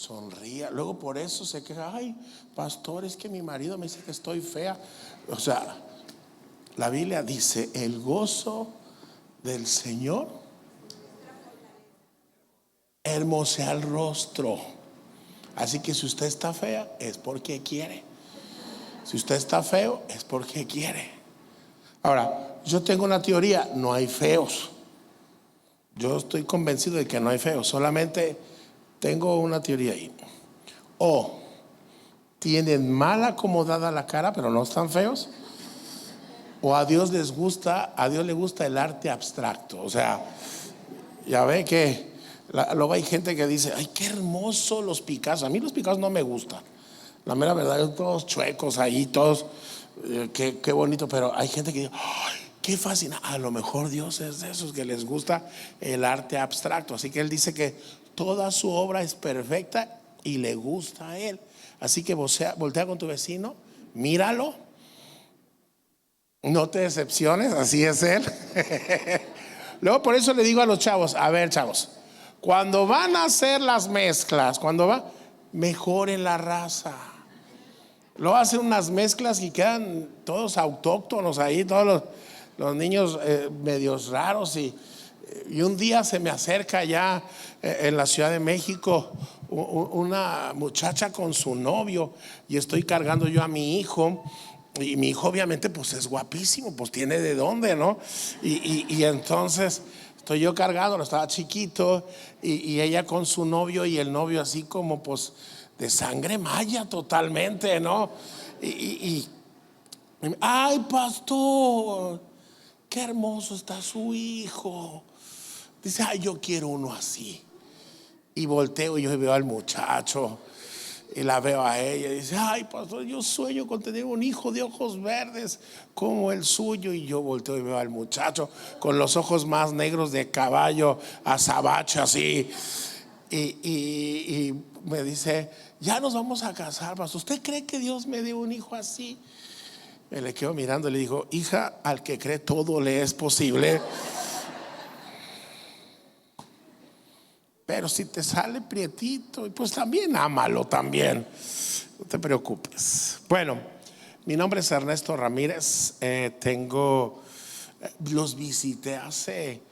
sonría. Luego por eso se queja, ay, pastor, es que mi marido me dice que estoy fea. O sea, la Biblia dice, el gozo del Señor hermosea el rostro. Así que si usted está fea, es porque quiere. Si usted está feo, es porque quiere. Ahora, yo tengo una teoría, no hay feos. Yo estoy convencido de que no hay feos, solamente tengo una teoría ahí. O tienen mal acomodada la cara, pero no están feos. O a Dios les gusta, a Dios le gusta el arte abstracto. O sea, ya ve que luego hay gente que dice, ay, qué hermoso los Picasso. A mí los Picasso no me gustan. La mera verdad, todos chuecos ahí, todos, qué bonito. Pero hay gente que dice, ay, qué fascinante. A lo mejor Dios es de esos que les gusta el arte abstracto. Así que Él dice que toda su obra es perfecta y le gusta a Él. Así que voltea con tu vecino, míralo, no te decepciones, así es Él. Luego por eso le digo a los chavos, a ver, chavos, cuando van a hacer las mezclas, mejoren la raza. Luego hacen unas mezclas y quedan todos autóctonos ahí, todos los niños medios raros. Y un día se me acerca ya en la Ciudad de México una muchacha con su novio y estoy cargando yo a mi hijo. Y mi hijo obviamente pues es guapísimo, pues tiene de dónde, ¿no? Y entonces estoy yo cargando, estaba chiquito y ella con su novio y el novio así como pues de sangre maya totalmente, ¿no? Ay, pastor, qué hermoso está su hijo. Dice, ay, yo quiero uno así. Y volteo y yo veo al muchacho y la veo a ella y dice, ay, pastor, yo sueño con tener un hijo de ojos verdes como el suyo. Y yo volteo y veo al muchacho con los ojos más negros de caballo azabache así. Y me dice, ya nos vamos a casar, pastor. ¿Usted cree que Dios me dio un hijo así? Me le quedo mirando y le digo, hija, al que cree todo le es posible. Pero si te sale prietito, pues también ámalo también. No te preocupes. Bueno, mi nombre es Ernesto Ramírez. Los visité hace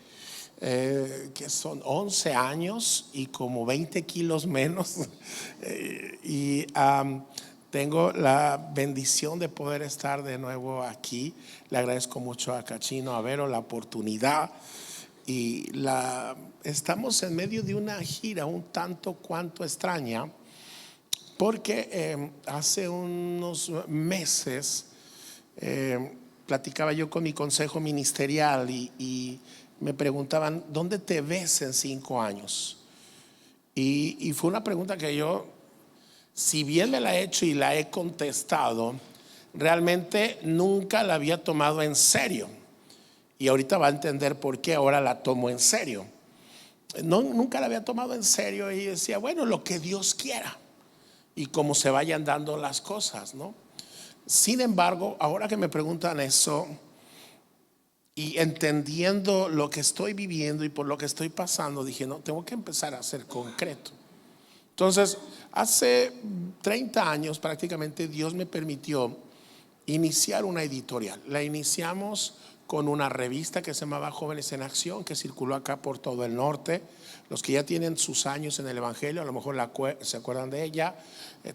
que son 11 años y como 20 kilos menos. Tengo la bendición de poder estar de nuevo aquí. Le agradezco mucho a Cachino, a Vero, la oportunidad. Estamos en medio de una gira un tanto cuanto extraña, porque hace unos meses platicaba yo con mi consejo ministerial y me preguntaban, ¿dónde te ves en 5 años? Y fue una pregunta que yo, si bien me la he hecho y la he contestado, realmente nunca la había tomado en serio. Y ahorita va a entender por qué ahora la tomo en serio. Nunca la había tomado en serio y decía, bueno, lo que Dios quiera y cómo se vayan dando las cosas, ¿no? Sin embargo, ahora que me preguntan eso y entendiendo lo que estoy viviendo y por lo que estoy pasando, dije, no, tengo que empezar a ser concreto. Entonces, hace 30 años prácticamente Dios me permitió iniciar una editorial. La iniciamos con una revista que se llamaba Jóvenes en Acción, que circuló acá por todo el norte. Los que ya tienen sus años en el Evangelio a lo mejor se acuerdan de ella.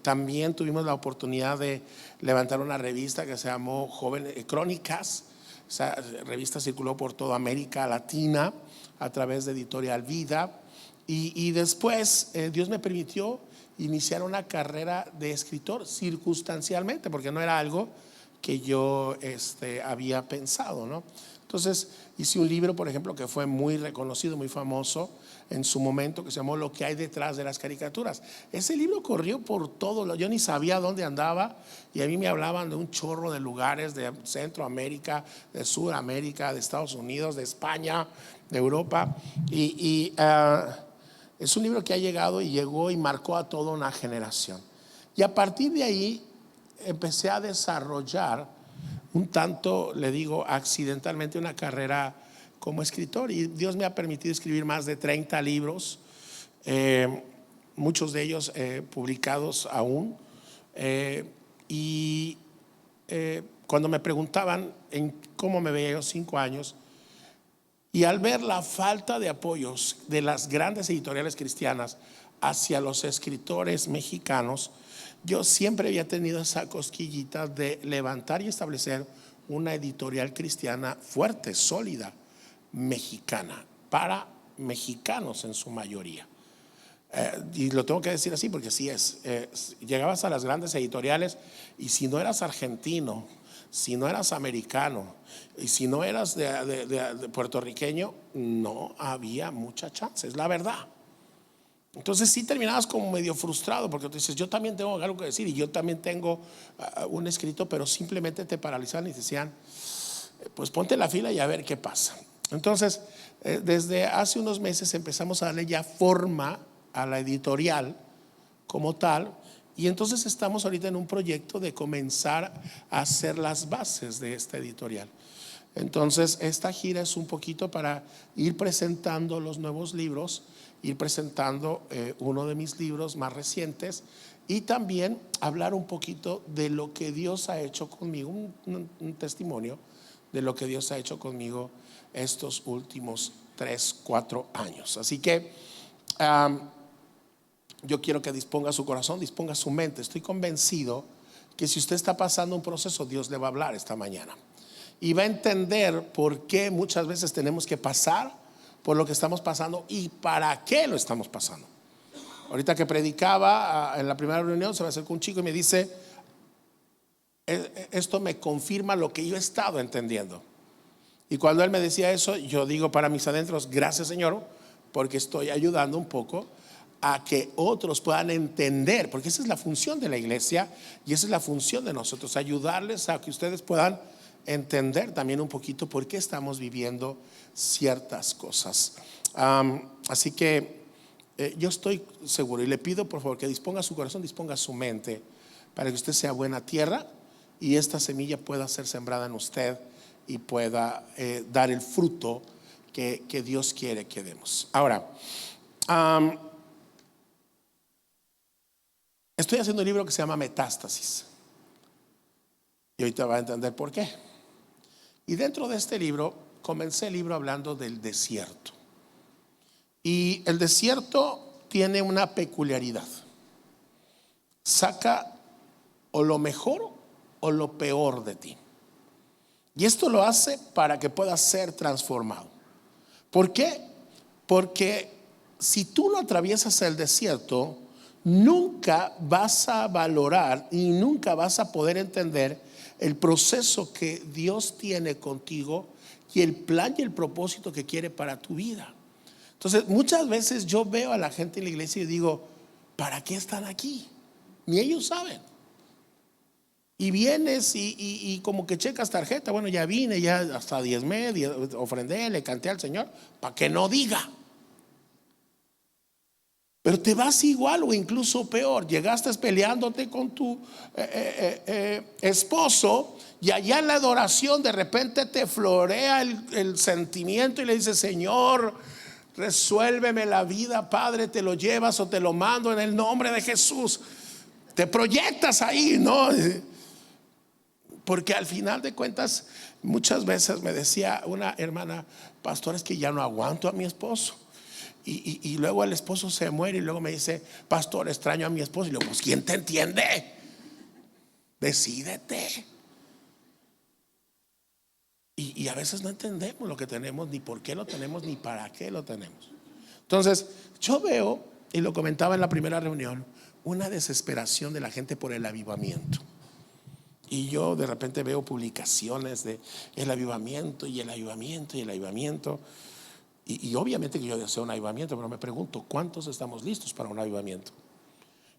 También tuvimos la oportunidad de levantar una revista que se llamó Jóvenes Crónicas. Esa revista circuló por toda América Latina a través de Editorial Vida. Y después Dios me permitió iniciar una carrera de escritor circunstancialmente, porque no era algo que yo había pensado, ¿no? Entonces hice un libro, por ejemplo, que fue muy reconocido, muy famoso en su momento, que se llamó Lo que hay detrás de las caricaturas. Ese libro corrió por todo, yo ni sabía dónde andaba y a mí me hablaban de un chorro de lugares de Centroamérica, de Sudamérica, de Estados Unidos, de España, de Europa. Es un libro que ha llegado y llegó y marcó a toda una generación. Y a partir de ahí empecé a desarrollar un tanto, le digo, accidentalmente una carrera como escritor, y Dios me ha permitido escribir más de 30 libros. muchos de ellos publicados aún. Y cuando me preguntaban en cómo me veía yo 5 años, y al ver la falta de apoyos de las grandes editoriales cristianas hacia los escritores mexicanos, yo siempre había tenido esa cosquillita de levantar y establecer una editorial cristiana fuerte, sólida, mexicana, para mexicanos en su mayoría. Y lo tengo que decir así porque así es. Llegabas a las grandes editoriales y si no eras argentino, si no eras americano y si no eras de puertorriqueño, no había mucha chance, es la verdad. Entonces sí terminabas como medio frustrado porque tú dices, yo también tengo algo que decir y yo también tengo un escrito, pero simplemente te paralizaban y te decían, pues ponte en la fila y a ver qué pasa. Entonces desde hace unos meses empezamos a darle ya forma a la editorial como tal, y entonces estamos ahorita en un proyecto de comenzar a hacer las bases de esta editorial. Entonces esta gira es un poquito para ir presentando los nuevos libros, ir presentando uno de mis libros más recientes y también hablar un poquito de lo que Dios ha hecho conmigo, un testimonio de lo que Dios ha hecho conmigo estos últimos 3-4 años. Así que yo quiero que disponga su corazón, disponga su mente. Estoy convencido que si usted está pasando un proceso, Dios le va a hablar esta mañana y va a entender por qué muchas veces tenemos que pasar por lo que estamos pasando y para qué lo estamos pasando. Ahorita que predicaba en la primera reunión, se me acercó un chico y me dice, esto me confirma lo que yo he estado entendiendo. Y cuando él me decía eso, yo digo para mis adentros, gracias Señor, porque estoy ayudando un poco a que otros puedan entender, porque esa es la función de la iglesia y esa es la función de nosotros, ayudarles a que ustedes puedan entender también un poquito por qué estamos viviendo ciertas cosas. Así que yo estoy seguro y le pido por favor que disponga su corazón, disponga su mente para que usted sea buena tierra y esta semilla pueda ser sembrada en usted y pueda dar el fruto que Dios quiere que demos. Ahora, estoy haciendo un libro que se llama Metástasis y ahorita va a entender por qué. Y dentro de este libro comencé el libro hablando del desierto. Y el desierto tiene una peculiaridad. Saca o lo mejor o lo peor de ti. Y esto lo hace para que puedas ser transformado. ¿Por qué? Porque si tú no atraviesas el desierto, nunca vas a valorar y nunca vas a poder entender el proceso que Dios tiene contigo y el plan y el propósito que quiere para tu vida. Entonces muchas veces yo veo a la gente en la iglesia y digo, ¿para qué están aquí? Ni ellos saben. Y vienes y como que checas tarjeta, bueno, ya vine, ya hasta diezmé, ofrendé, le canté al Señor, para que no diga. Pero te vas igual o incluso peor. Llegaste peleándote con tu esposo y allá en la adoración de repente te florea el sentimiento y le dices, Señor, resuélveme la vida, Padre, te lo llevas o te lo mando en el nombre de Jesús. Te proyectas ahí, ¿no? Porque al final de cuentas, muchas veces me decía una hermana, pastor, es que ya no aguanto a mi esposo. Y luego el esposo se muere y luego me dice, pastor, extraño a mi esposo. Y le digo, pues ¿quién te entiende? Decídete. Y a veces no entendemos lo que tenemos, ni por qué lo tenemos, ni para qué lo tenemos. Entonces yo veo, y lo comentaba en la primera reunión, una desesperación de la gente por el avivamiento. Y yo de repente veo publicaciones de el avivamiento y el avivamiento y el avivamiento. Y obviamente que yo deseo un avivamiento, pero me pregunto, ¿cuántos estamos listos para un avivamiento?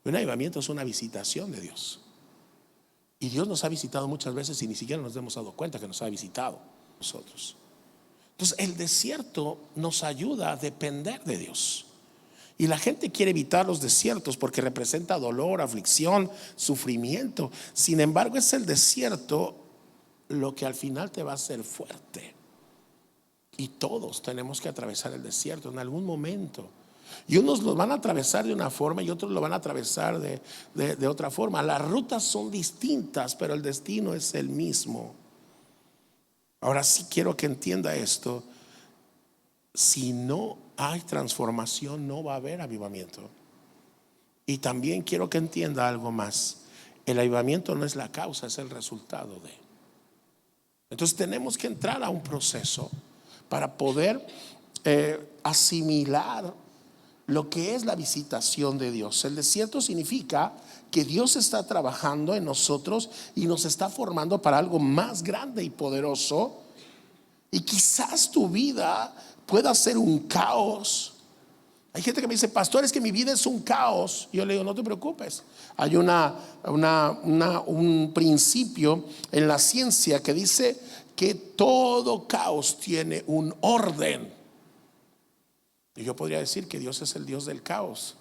Un avivamiento es una visitación de Dios. Y Dios nos ha visitado muchas veces y ni siquiera nos hemos dado cuenta que nos ha visitado nosotros. Entonces el desierto nos ayuda a depender de Dios. Y la gente quiere evitar los desiertos porque representa dolor, aflicción, sufrimiento. Sin embargo, es el desierto lo que al final te va a hacer fuerte. Y todos tenemos que atravesar el desierto en algún momento. Y unos los van a atravesar de una forma y otros lo van a atravesar de otra forma. Las rutas son distintas, pero el destino es el mismo. Ahora sí quiero que entienda esto. Si no hay transformación, no va a haber avivamiento. Y también quiero que entienda algo más. El avivamiento no es la causa, es el resultado de. Entonces tenemos que entrar a un proceso para poder asimilar lo que es la visitación de Dios. El desierto significa que Dios está trabajando en nosotros y nos está formando para algo más grande y poderoso. Y quizás tu vida pueda ser un caos. Hay gente que me dice, pastor, es que mi vida es un caos. Y yo le digo, no te preocupes. Hay un principio en la ciencia que dice que todo caos tiene un orden. Y yo podría decir que Dios es el Dios del caos.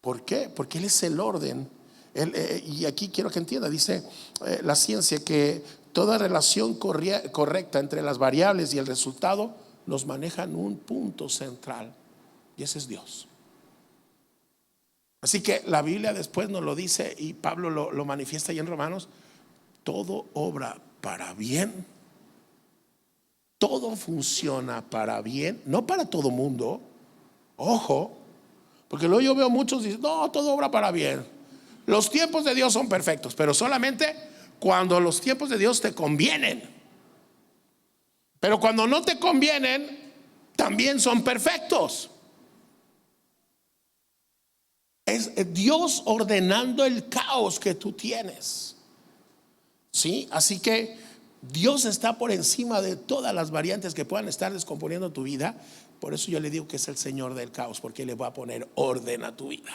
¿Por qué? Porque Él es el orden. Y aquí quiero que entienda, dice la ciencia que toda relación correcta entre las variables y el resultado los maneja en un punto central. Y ese es Dios. Así que la Biblia después nos lo dice y Pablo lo manifiesta ahí en Romanos. Todo obra para bien. Todo funciona para bien. No para todo mundo. Ojo. Porque luego yo veo muchos dicen, no, todo obra para bien. Los tiempos de Dios son perfectos, pero solamente cuando los tiempos de Dios te convienen. Pero cuando no te convienen, también son perfectos. Es Dios ordenando el caos que tú tienes. ¿Sí? Así que Dios está por encima de todas las variantes que puedan estar descomponiendo tu vida. Por eso yo le digo que es el Señor del caos, porque le va a poner orden a tu vida.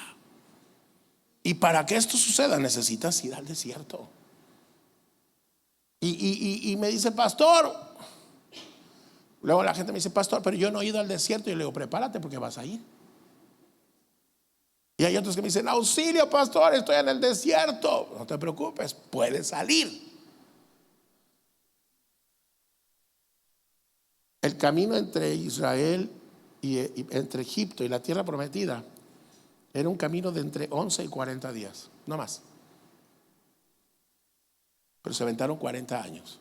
Y para que esto suceda necesitas ir al desierto. Y me dice, pastor. Luego la gente me dice, pastor, pero yo no he ido al desierto. Y yo le digo, prepárate porque vas a ir. Y hay otros que me dicen, auxilio, pastor, estoy en el desierto. No te preocupes, puedes salir. El camino entre Israel y entre Egipto y la tierra prometida era un camino de entre 11 y 40 días, no más. Pero se aventaron 40 años.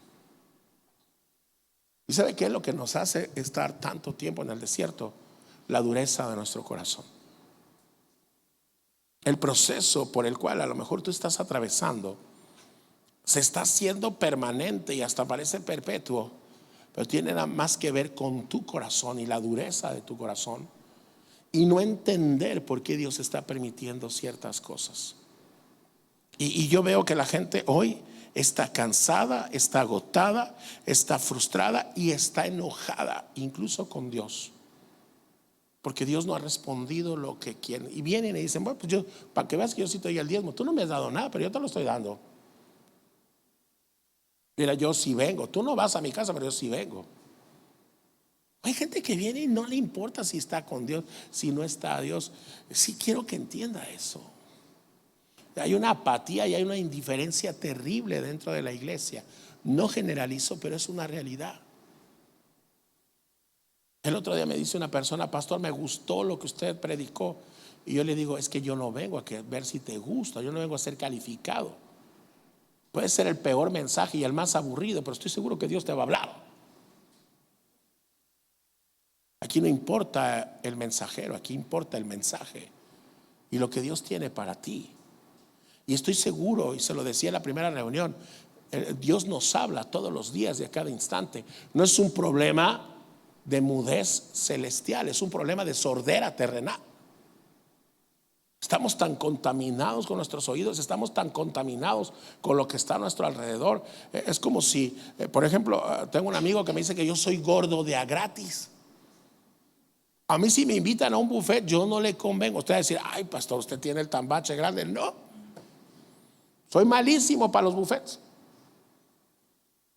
¿Y sabe qué es lo que nos hace estar tanto tiempo en el desierto? La dureza de nuestro corazón. El proceso por el cual a lo mejor tú estás atravesando se está haciendo permanente y hasta parece perpetuo, pero tiene nada más que ver con tu corazón y la dureza de tu corazón y no entender por qué Dios está permitiendo ciertas cosas. Y yo veo que la gente hoy está cansada, está agotada, está frustrada y está enojada incluso con Dios, porque Dios no ha respondido lo que quieren. Y vienen y dicen, bueno, pues yo, para que veas que yo sí te doy el diezmo, tú no me has dado nada, pero yo te lo estoy dando. Mira, yo sí vengo. Tú no vas a mi casa, pero yo sí vengo. Hay gente que viene y no le importa si está con Dios, si no está a Dios. Sí quiero que entienda eso. Hay una apatía y hay una indiferencia terrible dentro de la iglesia. No generalizo, pero es una realidad. El otro día me dice una persona, pastor, me gustó lo que usted predicó. Y yo le digo, es que yo no vengo a ver si te gusta, yo no vengo a ser calificado. Puede ser el peor mensaje y el más aburrido, pero estoy seguro que Dios te va a hablar. Aquí no importa el mensajero, aquí importa el mensaje y lo que Dios tiene para ti. Y estoy seguro, y se lo decía en la primera reunión, Dios nos habla todos los días y a cada instante. No es un problema de mudez celestial, es un problema de sordera terrenal. Estamos tan contaminados con nuestros oídos, estamos tan contaminados con lo que está a nuestro alrededor. Es como si, por ejemplo, tengo un amigo que me dice que yo soy gordo de a gratis. A mí si me invitan a un buffet, yo no le convengo. Usted va a decir, ay pastor, usted tiene el tambache grande. No, soy malísimo para los buffets.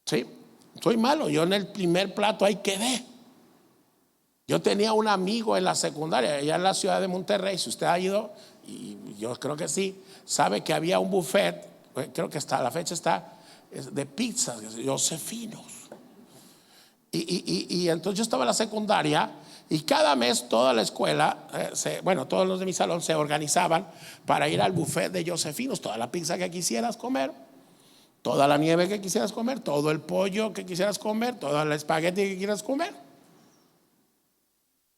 Sí, soy malo. Yo en el primer plato ahí quedé. Yo tenía un amigo en la secundaria, allá en la ciudad de Monterrey. Si usted ha ido, y yo creo que sí, sabe que había un buffet, creo que hasta la fecha está, de pizzas, Josefinos. Y entonces yo estaba en la secundaria Y cada mes toda la escuela, todos los de mi salón se organizaban para ir al buffet de Josefinos. Toda la pizza que quisieras comer, toda la nieve que quisieras comer, todo el pollo que quisieras comer, todo el espagueti que quisieras comer.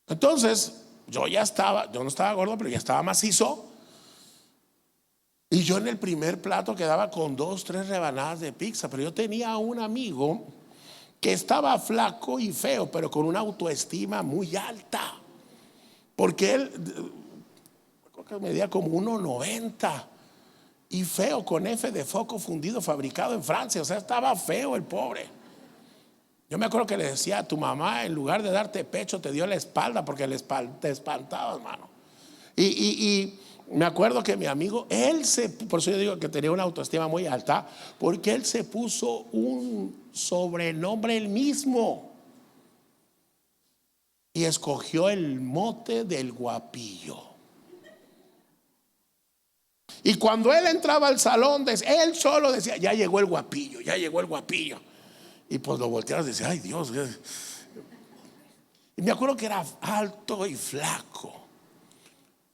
Entonces yo no estaba gordo, pero ya estaba macizo. Y yo en el primer plato quedaba con 2, 3 rebanadas de pizza. Pero yo tenía un amigo que estaba flaco y feo, pero con una autoestima muy alta, porque él creo que medía como 1,90 y feo, con F de foco fundido, fabricado en Francia. O sea, estaba feo el pobre. Yo me acuerdo que le decía a tu mamá, en lugar de darte pecho, te dio la espalda, porque te espantaba, hermano. Y me acuerdo que mi amigo, por eso yo digo que tenía una autoestima muy alta, porque él se puso un sobrenombre él mismo y escogió el mote del guapillo. Y cuando él entraba al salón, él solo decía: ya llegó el guapillo, ya llegó el guapillo. Y pues lo volteabas y decía: ay Dios. Y me acuerdo que era alto y flaco,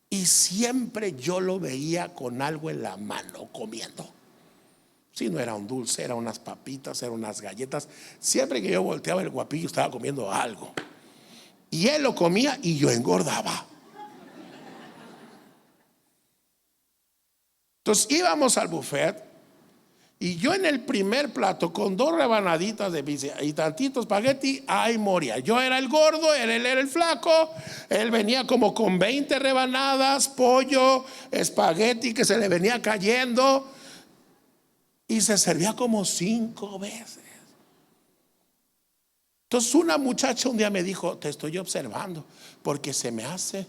y siempre yo lo veía con algo en la mano comiendo. Si no era un dulce, eran unas papitas, eran unas galletas. Siempre que yo volteaba, el guapillo estaba comiendo algo. Y él lo comía y yo engordaba. Entonces íbamos al buffet y yo en el primer plato, con 2 rebanaditas de pizza y tantito espagueti, ay, moría. Yo era el gordo, él era el flaco. Él venía como con 20 rebanadas, pollo, espagueti que se le venía cayendo, y se servía como 5 veces. Entonces una muchacha un día me dijo: te estoy observando, porque se me hace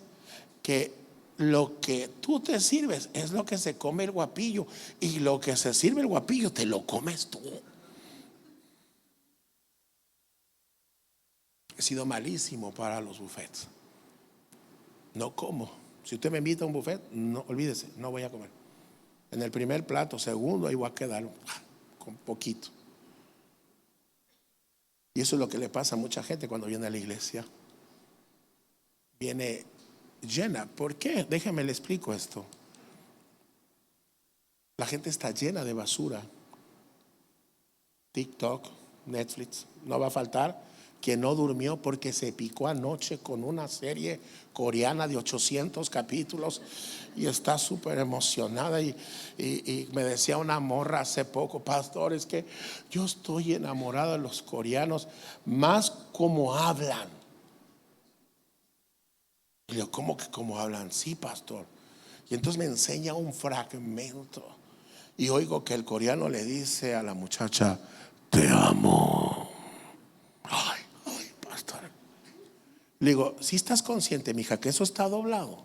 que lo que tú te sirves es lo que se come el guapillo, y lo que se sirve el guapillo te lo comes tú. He sido malísimo para los buffets. No como. Si usted me invita a un buffet, no, olvídese, no voy a comer. En el primer plato, segundo, ahí voy a quedar con poquito. Y eso es lo que le pasa a mucha gente cuando viene a la iglesia. Viene llena. ¿Por qué? Déjeme le explico esto. La gente está llena de basura. TikTok, Netflix. No va a faltar quien no durmió porque se picó anoche con una serie coreana de 800 capítulos y está súper emocionada. Y me decía una morra hace poco: pastor, es que yo estoy enamorada de los coreanos, más como hablan. Y yo: ¿cómo que cómo hablan? Sí, pastor. Y entonces me enseña un fragmento y oigo que el coreano le dice a la muchacha: te amo. Ay, pastor. Le digo: ¿sí estás consciente, mija, que eso está doblado?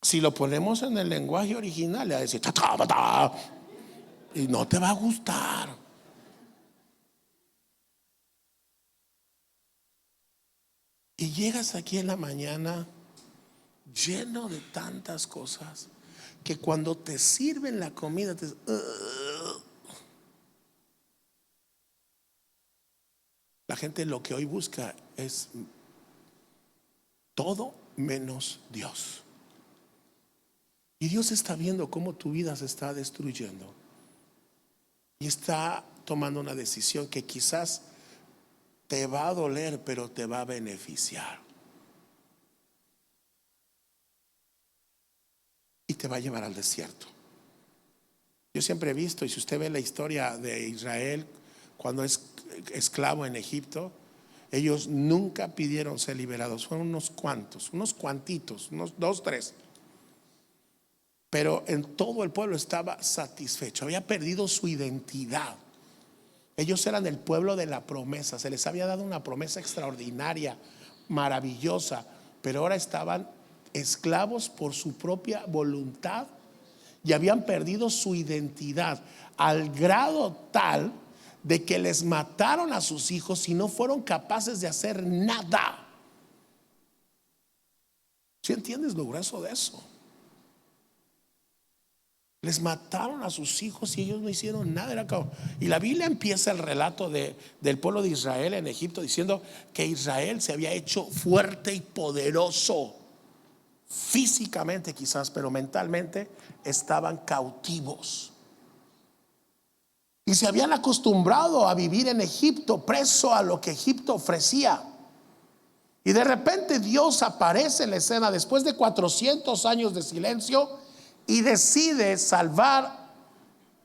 Si lo ponemos en el lenguaje original, le va a decir ta, ta, ta, ta, y no te va a gustar. Y llegas aquí en la mañana lleno de tantas cosas que cuando te sirven la comida la gente lo que hoy busca es todo menos Dios. Y Dios está viendo cómo tu vida se está destruyendo y está tomando una decisión que quizás te va a doler, pero te va a beneficiar y te va a llevar al desierto. Yo siempre he visto, y si usted ve la historia de Israel cuando es esclavo en Egipto, ellos nunca pidieron ser liberados. Fueron unos cuantitos, unos 2, 3. Pero en todo el pueblo estaba satisfecho. Había perdido su identidad. Ellos eran el pueblo de la promesa. Se les había dado una promesa extraordinaria, maravillosa, pero ahora estaban esclavos por su propia voluntad y habían perdido su identidad al grado tal de que les mataron a sus hijos y no fueron capaces de hacer nada. ¿Sí entiendes lo grueso de eso? Les mataron a sus hijos y ellos no hicieron nada. Y la Biblia empieza el relato del pueblo de Israel en Egipto diciendo que Israel se había hecho fuerte y poderoso físicamente quizás, pero mentalmente estaban cautivos. Y se habían acostumbrado a vivir en Egipto, preso a lo que Egipto ofrecía. Y de repente Dios aparece en la escena después de 400 años de silencio y decide salvar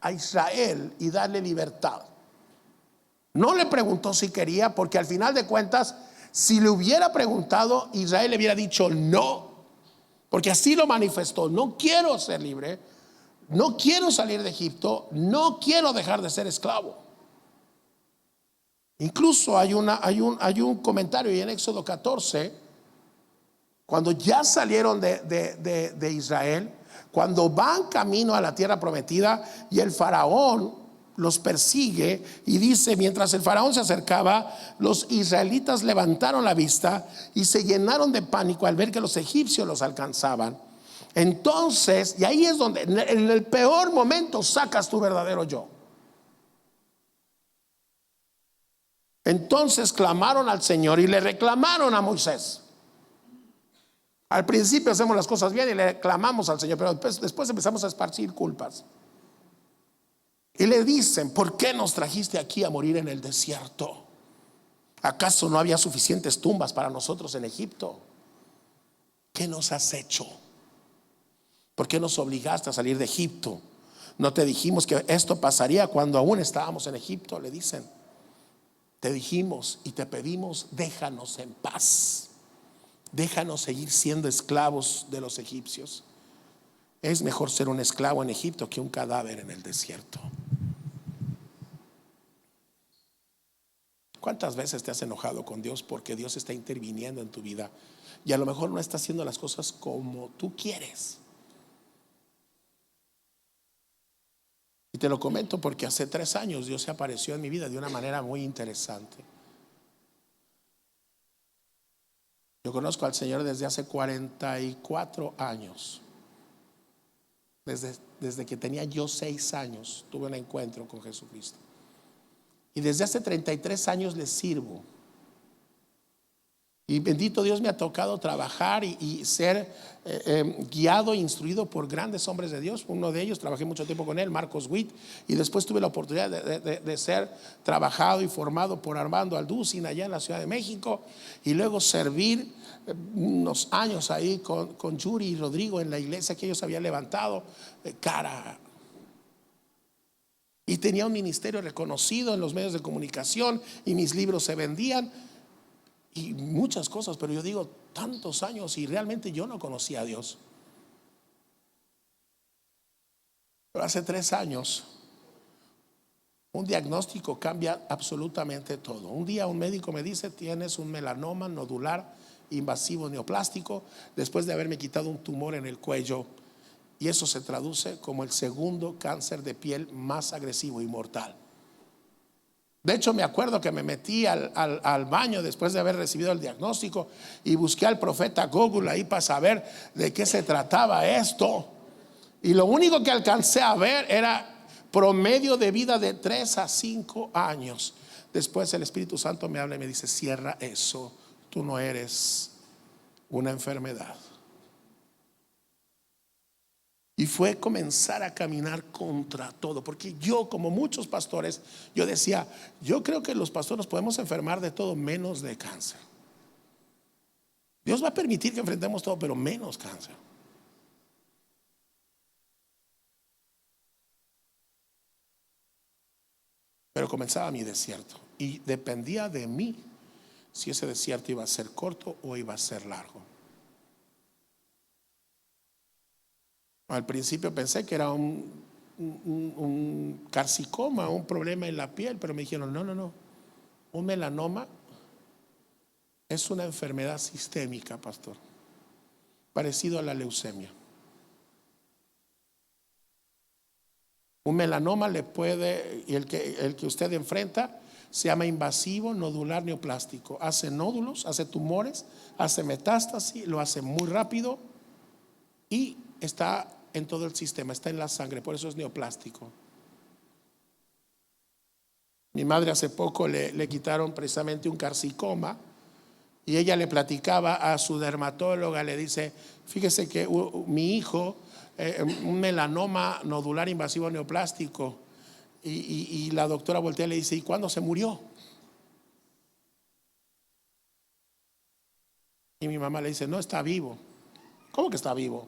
a Israel y darle libertad. No le preguntó si quería, porque al final de cuentas, si le hubiera preguntado, Israel le hubiera dicho no, porque así lo manifestó: no quiero ser libre, no quiero salir de Egipto, no quiero dejar de ser esclavo. Incluso hay un comentario en Éxodo 14, cuando ya salieron de Israel, cuando van camino a la tierra prometida y el faraón los persigue, y dice: mientras el faraón se acercaba, los israelitas levantaron la vista y se llenaron de pánico al ver que los egipcios los alcanzaban. Entonces, y ahí es donde en el peor momento sacas tu verdadero yo. Entonces clamaron al Señor y le reclamaron a Moisés. Al principio hacemos las cosas bien y le reclamamos al Señor, pero después empezamos a esparcir culpas. Y le dicen: ¿por qué nos trajiste aquí a morir en el desierto? ¿Acaso no había suficientes tumbas para nosotros en Egipto? ¿Qué nos has hecho? ¿Por qué nos obligaste a salir de Egipto? ¿No te dijimos que esto pasaría cuando aún estábamos en Egipto? Le dicen. Te dijimos y te pedimos: déjanos en paz, déjanos seguir siendo esclavos de los egipcios. Es mejor ser un esclavo en Egipto que un cadáver en el desierto. ¿Cuántas veces te has enojado con Dios porque Dios está interviniendo en tu vida y a lo mejor no está haciendo las cosas como tú quieres? Y te lo comento porque hace 3 años Dios se apareció en mi vida de una manera muy interesante. Yo conozco al Señor desde hace 44 años. Desde que tenía yo 6 años tuve un encuentro con Jesucristo. Y desde hace 33 años le sirvo. Y bendito Dios, me ha tocado trabajar y ser guiado e instruido por grandes hombres de Dios. Uno de ellos, trabajé mucho tiempo con él, Marcos Witt. Y después tuve la oportunidad de ser trabajado y formado por Armando Alducin allá en la Ciudad de México. Y luego servir unos años ahí con Yuri y Rodrigo en la iglesia que ellos habían levantado cara. Y tenía un ministerio reconocido en los medios de comunicación y mis libros se vendían. Y muchas cosas, pero yo digo, tantos años y realmente yo no conocía a Dios. Pero hace 3 años un diagnóstico cambia absolutamente todo. Un día un médico me dice: tienes un melanoma nodular invasivo neoplástico, después de haberme quitado un tumor en el cuello, y eso se traduce como el segundo cáncer de piel más agresivo y mortal. De hecho, me acuerdo que me metí al baño después de haber recibido el diagnóstico y busqué al profeta Google ahí para saber de qué se trataba esto. Y lo único que alcancé a ver era promedio de vida de 3 a 5 años. Después el Espíritu Santo me habla y me dice: cierra eso, tú no eres una enfermedad. Y fue comenzar a caminar contra todo, porque yo, como muchos pastores, yo decía: yo creo que los pastores nos podemos enfermar de todo menos de cáncer. Dios va a permitir que enfrentemos todo, pero menos cáncer. Pero comenzaba mi desierto y dependía de mí si ese desierto iba a ser corto o iba a ser largo. Al principio pensé que era un carcinoma, un problema en la piel, pero me dijeron: no, un melanoma es una enfermedad sistémica, pastor, parecido a la leucemia. Un melanoma le puede, y el que usted enfrenta se llama invasivo nodular neoplástico. Hace nódulos, hace tumores, hace metástasis, lo hace muy rápido y está en todo el sistema, está en la sangre, por eso es neoplástico. Mi madre hace poco le quitaron precisamente un carcinoma y ella le platicaba a su dermatóloga, le dice, fíjese que mi hijo, un melanoma nodular invasivo neoplástico, y la doctora voltea y le dice, ¿y cuándo se murió? Y mi mamá le dice, no, está vivo. ¿Cómo que está vivo?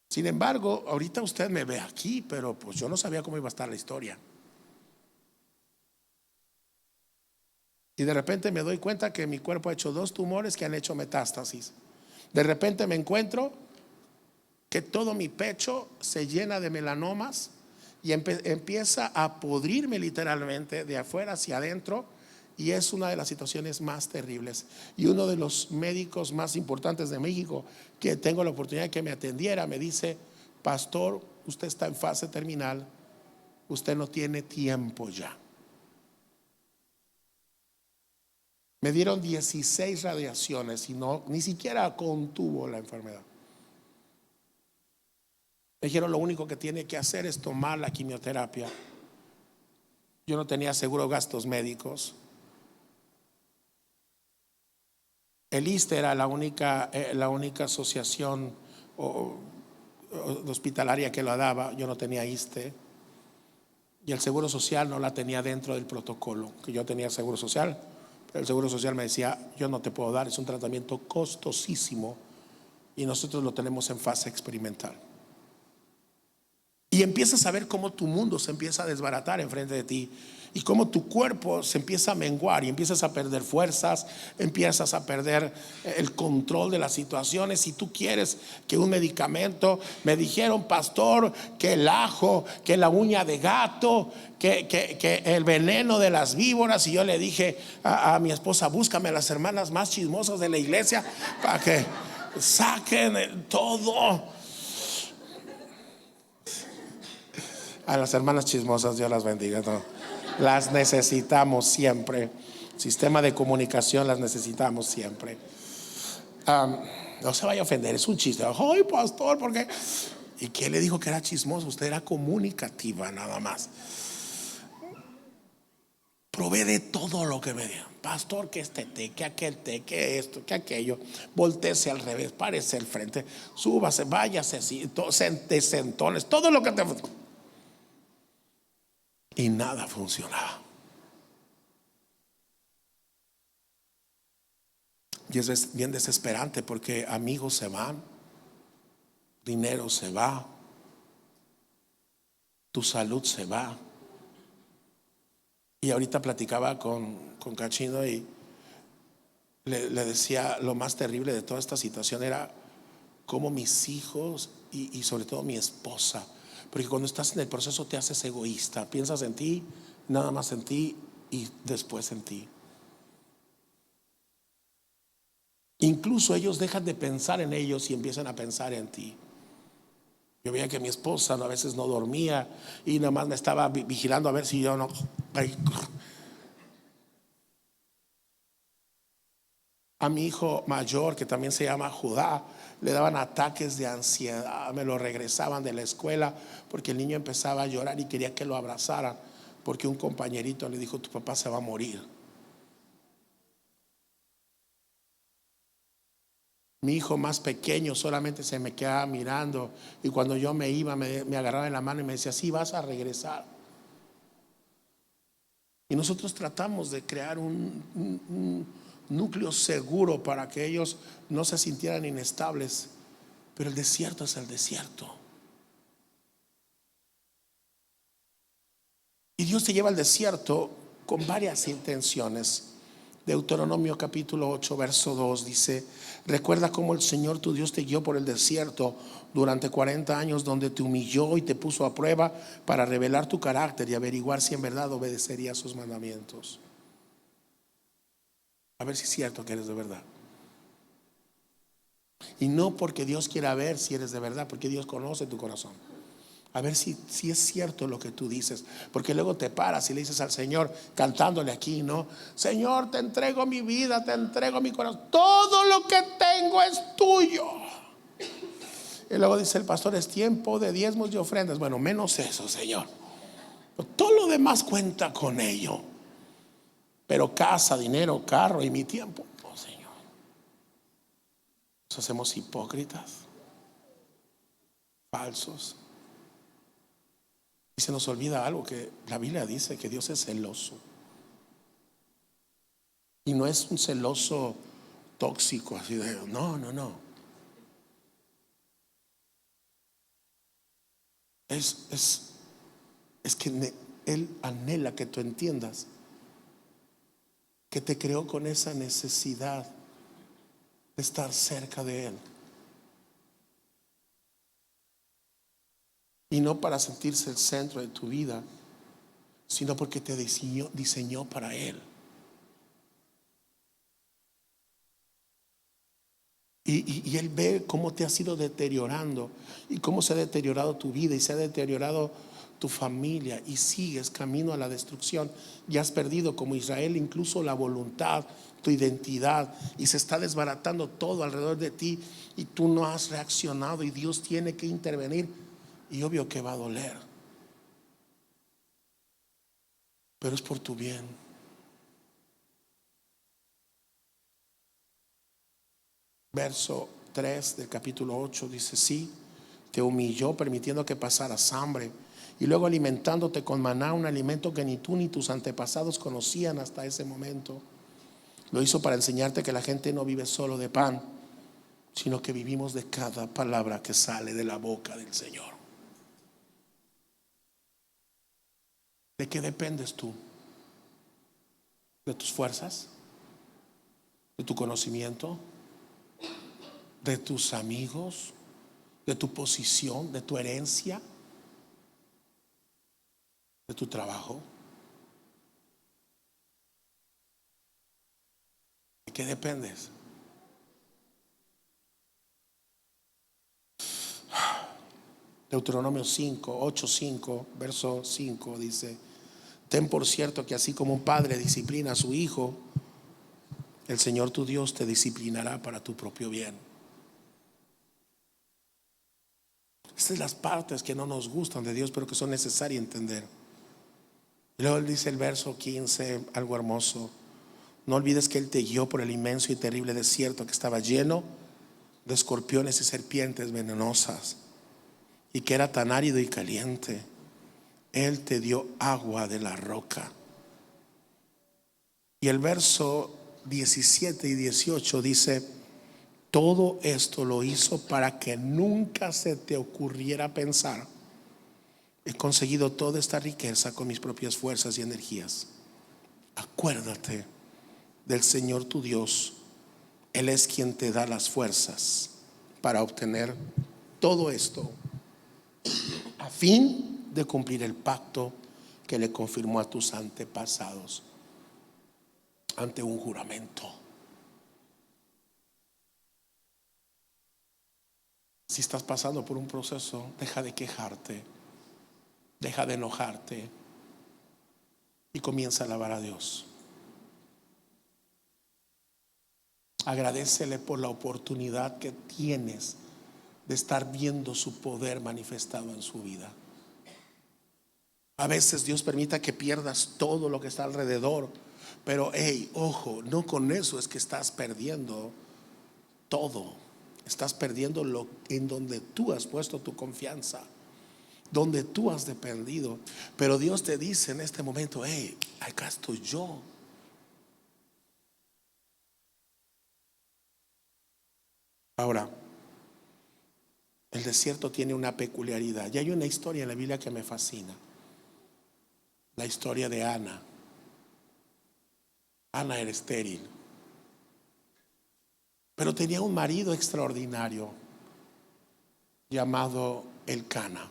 Sin embargo, ahorita usted me ve aquí, pero pues yo no sabía cómo iba a estar la historia. Y de repente me doy cuenta que mi cuerpo ha hecho 2 tumores que han hecho metástasis. De repente me encuentro que todo mi pecho se llena de melanomas y empieza a podrirme literalmente de afuera hacia adentro, y es una de las situaciones más terribles. Y uno de los médicos más importantes de México, que tengo la oportunidad de que me atendiera, me dice, pastor, usted está en fase terminal, usted no tiene tiempo ya. Me dieron 16 radiaciones y ni siquiera contuvo la enfermedad. Me dijeron, lo único que tiene que hacer es tomar la quimioterapia. Yo no tenía seguro gastos médicos. El ISSSTE era la única asociación hospitalaria que lo daba. Yo no tenía ISSSTE. Y el seguro social no la tenía dentro del protocolo. Que yo tenía seguro social, pero el seguro social me decía, yo no te puedo dar, es un tratamiento costosísimo y nosotros lo tenemos en fase experimental. Y empiezas a ver cómo tu mundo se empieza a desbaratar enfrente de ti, y cómo tu cuerpo se empieza a menguar y empiezas a perder fuerzas, empiezas a perder el control de las situaciones. Si tú quieres que un medicamento, me dijeron, pastor, que el ajo, que la uña de gato, que el veneno de las víboras, y yo le dije a mi esposa, búscame a las hermanas más chismosas de la iglesia para que saquen todo. A las hermanas chismosas, Dios las bendiga, no. Las necesitamos siempre. Sistema de comunicación las necesitamos siempre. No se vaya a ofender, es un chiste. Ay, pastor, ¿por qué? ¿Y quién le dijo que era chismoso? Usted era comunicativa nada más. Probé de todo lo que me dieron. Pastor, que este té, que aquel té, que esto, que aquello. Voltéese al revés, párese al frente, súbase, váyase, sentones, todo lo que te... Y nada funcionaba. Y es bien desesperante, porque amigos se van, dinero se va, tu salud se va. Y ahorita platicaba con Cachino y le decía, lo más terrible de toda esta situación era cómo mis hijos y sobre todo mi esposa, porque cuando estás en el proceso te haces egoísta, piensas en ti, nada más en ti y después en ti. Incluso ellos dejan de pensar en ellos y empiezan a pensar en ti. Yo veía que mi esposa a veces no dormía y nada más me estaba vigilando a ver si yo no... A mi hijo mayor, que también se llama Judá, le daban ataques de ansiedad, me lo regresaban de la escuela porque el niño empezaba a llorar y quería que lo abrazaran, porque un compañerito le dijo, tu papá se va a morir. Mi hijo más pequeño solamente se me quedaba mirando, y cuando yo me iba me agarraba en la mano y me decía, sí, vas a regresar. Y nosotros tratamos de crear un núcleo seguro para que ellos no se sintieran inestables, pero el desierto es el desierto. Y Dios te lleva al desierto con varias intenciones. Deuteronomio capítulo 8 verso 2 dice, recuerda cómo el Señor tu Dios te guió por el desierto durante 40 años, donde te humilló y te puso a prueba para revelar tu carácter y averiguar si en verdad obedecerías sus mandamientos. A ver si es cierto que eres de verdad. Y no porque Dios quiera ver si eres de verdad, porque Dios conoce tu corazón. A ver si es cierto lo que tú dices, porque luego te paras y le dices al Señor, cantándole aquí, ¿no? Señor, te entrego mi vida, te entrego mi corazón, todo lo que tengo es tuyo. y luego dice el pastor, es tiempo de diezmos y ofrendas. Bueno, menos eso, Señor. Todo lo demás cuenta con ello. Pero casa, dinero, carro y mi tiempo, oh Señor. Nos hacemos hipócritas, falsos. Y se nos olvida algo, que la Biblia dice que Dios es celoso. Y no es un celoso tóxico, así de no. Es que Él anhela que tú entiendas que te creó con esa necesidad de estar cerca de Él. Y no para sentirse el centro de tu vida, sino porque te diseñó para Él. Y Él ve cómo te has ido deteriorando y cómo se ha deteriorado tu vida y se ha deteriorado tu familia, y sigues camino a la destrucción y has perdido, como Israel, incluso la voluntad, tu identidad, y se está desbaratando todo alrededor de ti y tú no has reaccionado, y Dios tiene que intervenir, y obvio que va a doler, pero es por tu bien. Verso 3 del capítulo 8 dice: sí, te humilló permitiendo que pasaras hambre, y luego alimentándote con maná, un alimento que ni tú ni tus antepasados conocían hasta ese momento. Lo hizo para enseñarte que la gente no vive solo de pan, sino que vivimos de cada palabra que sale de la boca del Señor. ¿De qué dependes tú? ¿De tus fuerzas? ¿De tu conocimiento? ¿De tus amigos? ¿De tu posición? ¿De tu herencia? ¿De tu trabajo? ¿De qué dependes? Deuteronomio 8:5, verso 5 dice: ten por cierto que así como un padre disciplina a su hijo, el Señor tu Dios te disciplinará para tu propio bien. Estas son las partes que no nos gustan de Dios, pero que son necesarias entender. Y luego él dice el verso 15, algo hermoso: no olvides que Él te guió por el inmenso y terrible desierto que estaba lleno de escorpiones y serpientes venenosas, y que era tan árido y caliente. Él te dio agua de la roca. Y el verso 17 y 18 dice: todo esto lo hizo para que nunca se te ocurriera pensar: he conseguido toda esta riqueza con mis propias fuerzas y energías. Acuérdate del Señor tu Dios. Él es quien te da las fuerzas para obtener todo esto, a fin de cumplir el pacto que le confirmó a tus antepasados ante un juramento. Si estás pasando por un proceso, deja de quejarte, deja de enojarte y comienza a alabar a Dios. Agradécele por la oportunidad que tienes de estar viendo su poder manifestado en su vida. A veces Dios permite que pierdas todo lo que está alrededor, pero ojo, no con eso es que estás perdiendo todo. Estás perdiendo lo en donde tú has puesto tu confianza, donde tú has dependido. Pero Dios te dice en este momento: acá estoy yo. Ahora, el desierto tiene una peculiaridad, y hay una historia en la Biblia que me fascina: la historia de Ana. Ana era estéril, pero tenía un marido extraordinario llamado Elcana.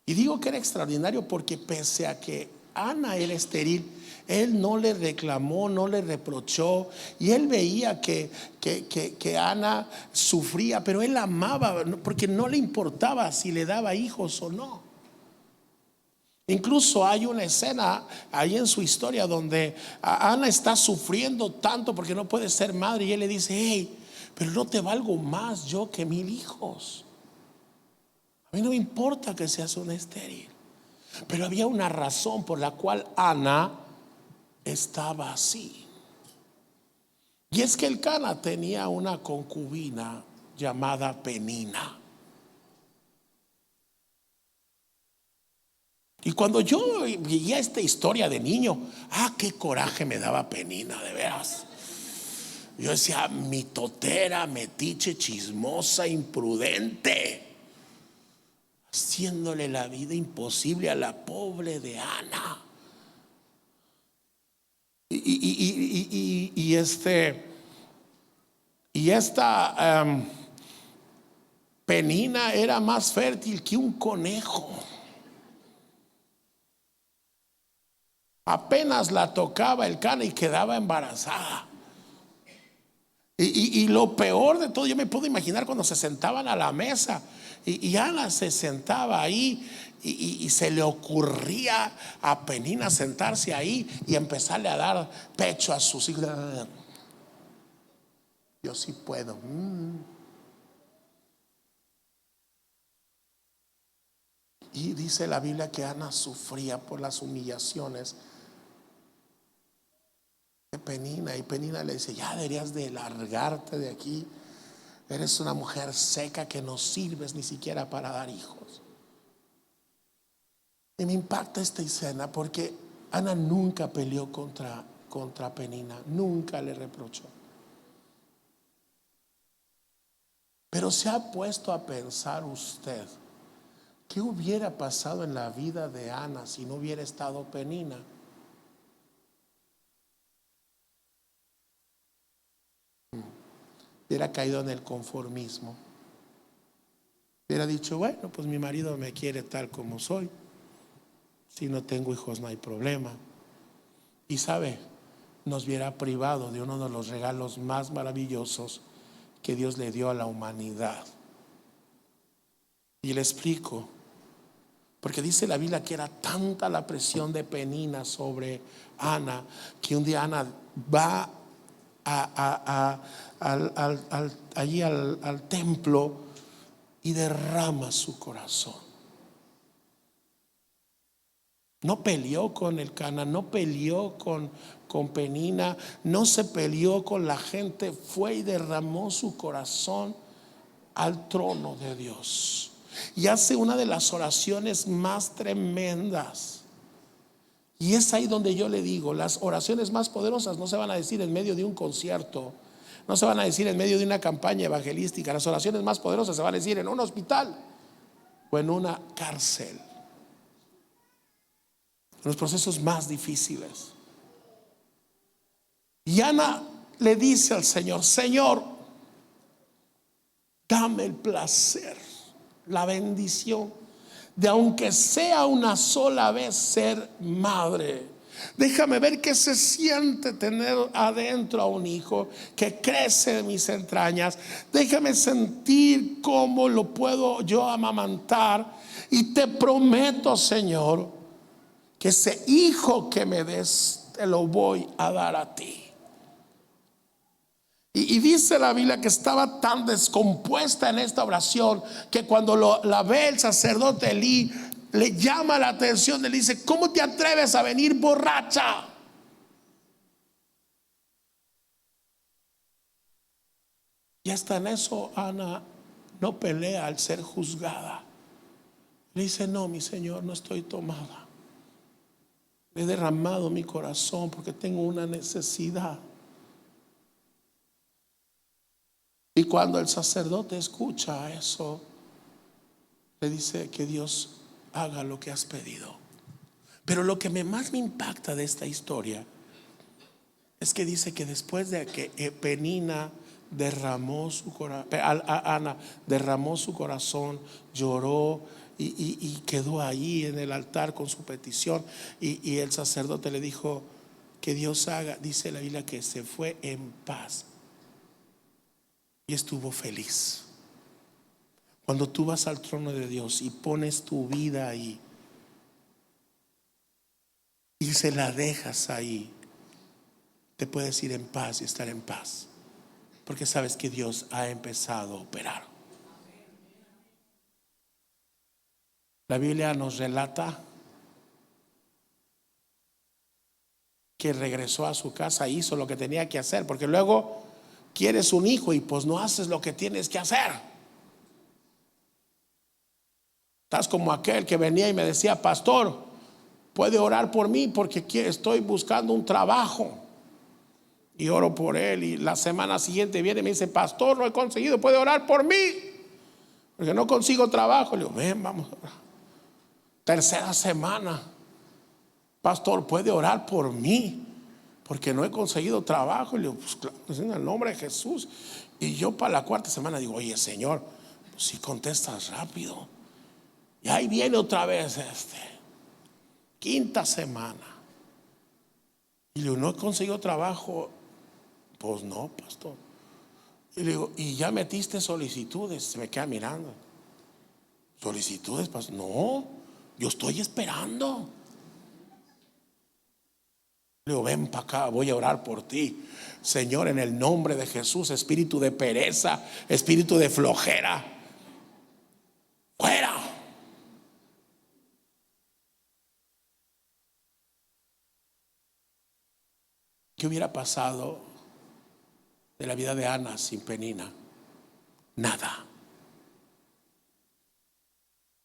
Y digo que era extraordinario porque pese a que Ana era estéril, él no le reclamó, no le reprochó, y él veía que Ana sufría, pero él amaba porque no le importaba si le daba hijos o no. Incluso hay una escena ahí en su historia donde Ana está sufriendo tanto porque no puede ser madre, y él le dice: pero no te valgo más yo que 1000 hijos. A mí no me importa que seas una estéril. Pero había una razón por la cual Ana estaba así. Y es que el Cana tenía una concubina llamada Penina. Y cuando yo veía esta historia de niño, qué coraje me daba Penina, de veras. Yo decía, mitotera, metiche, chismosa, imprudente, haciéndole la vida imposible a la pobre de Ana. Y esta Penina era más fértil que un conejo. Apenas la tocaba el Cana y quedaba embarazada. Y lo peor de todo, yo me puedo imaginar cuando se sentaban a la mesa y Ana se sentaba ahí y se le ocurría a Penina sentarse ahí y empezarle a dar pecho a sus hijos. Yo sí puedo. Y dice la Biblia que Ana sufría por las humillaciones de Penina, y Penina le dice, ya deberías de largarte de aquí, eres una mujer seca que no sirves ni siquiera para dar hijos. Y me impacta esta escena porque Ana nunca peleó contra Penina, nunca le reprochó. Pero se ha puesto a pensar usted, ¿qué hubiera pasado en la vida de Ana si no hubiera estado Penina? Hubiera caído en el conformismo. Hubiera dicho, bueno, pues mi marido me quiere tal como soy. Si no tengo hijos no hay problema. Y sabe, nos hubiera privado de uno de los regalos más maravillosos que Dios le dio a la humanidad. Y le explico, porque dice la Biblia que era tanta la presión de Penina sobre Ana, que un día Ana va allí al templo y derrama su corazón. No peleó con el Cana, no peleó con Penina, no se peleó con la gente, fue y derramó su corazón al trono de Dios. Y hace una de las oraciones más tremendas. Y es ahí donde yo le digo, las oraciones más poderosas no se van a decir en medio de un concierto, no se van a decir en medio de una campaña evangelística. Las oraciones más poderosas se van a decir en un hospital o en una cárcel, en los procesos más difíciles. Y Ana le dice al Señor, Señor, dame el placer, la bendición de, aunque sea una sola vez, ser madre. Déjame ver qué se siente tener adentro a un hijo que crece en mis entrañas. Déjame sentir cómo lo puedo yo amamantar. Y te prometo, Señor, que ese hijo que me des, te lo voy a dar a ti. Y dice la Biblia que estaba tan descompuesta en esta oración que cuando la ve el sacerdote Elí, le llama la atención, le dice, ¿cómo te atreves a venir borracha? Y hasta en eso Ana no pelea al ser juzgada. Le dice, no, mi Señor, no estoy tomada. He derramado mi corazón porque tengo una necesidad. Y cuando el sacerdote escucha eso, le dice que Dios haga lo que has pedido. Pero lo que más me impacta de esta historia es que dice que después de que Penina derramó su corazón, Ana derramó su corazón, lloró y quedó ahí en el altar con su petición, y el sacerdote le dijo que Dios haga, dice la Biblia, que se fue en paz y estuvo feliz. Cuando tú vas al trono de Dios y pones tu vida ahí y se la dejas ahí, te puedes ir en paz y estar en paz, Porque sabes que Dios ha empezado a operar. La Biblia nos relata que regresó a su casa, hizo lo que tenía que hacer, porque luego quieres un hijo y pues no haces lo que tienes que hacer. Estás como aquel que venía y me decía: pastor, puede orar por mí porque estoy buscando un trabajo. Y oro por él, y la semana siguiente viene y me dice: pastor, no he conseguido, puede orar por mí porque no consigo trabajo. Le digo: ven, vamos a orar. Tercera semana: pastor, puede orar por mí porque no he conseguido trabajo. Y le digo: pues claro, en el nombre de Jesús. Y yo para la cuarta semana digo: oye, Señor, pues si contestas rápido. Y ahí viene otra vez quinta semana. Y le digo: no he conseguido trabajo. Pues no, pastor. Y le digo: ¿y ya metiste solicitudes? Se me queda mirando. ¿Solicitudes, pastor? No, yo estoy esperando. Le digo: ven para acá, voy a orar por ti. Señor, en el nombre de Jesús, espíritu de pereza, espíritu de flojera, fuera. ¿Qué hubiera pasado de la vida de Ana sin Penina? Nada.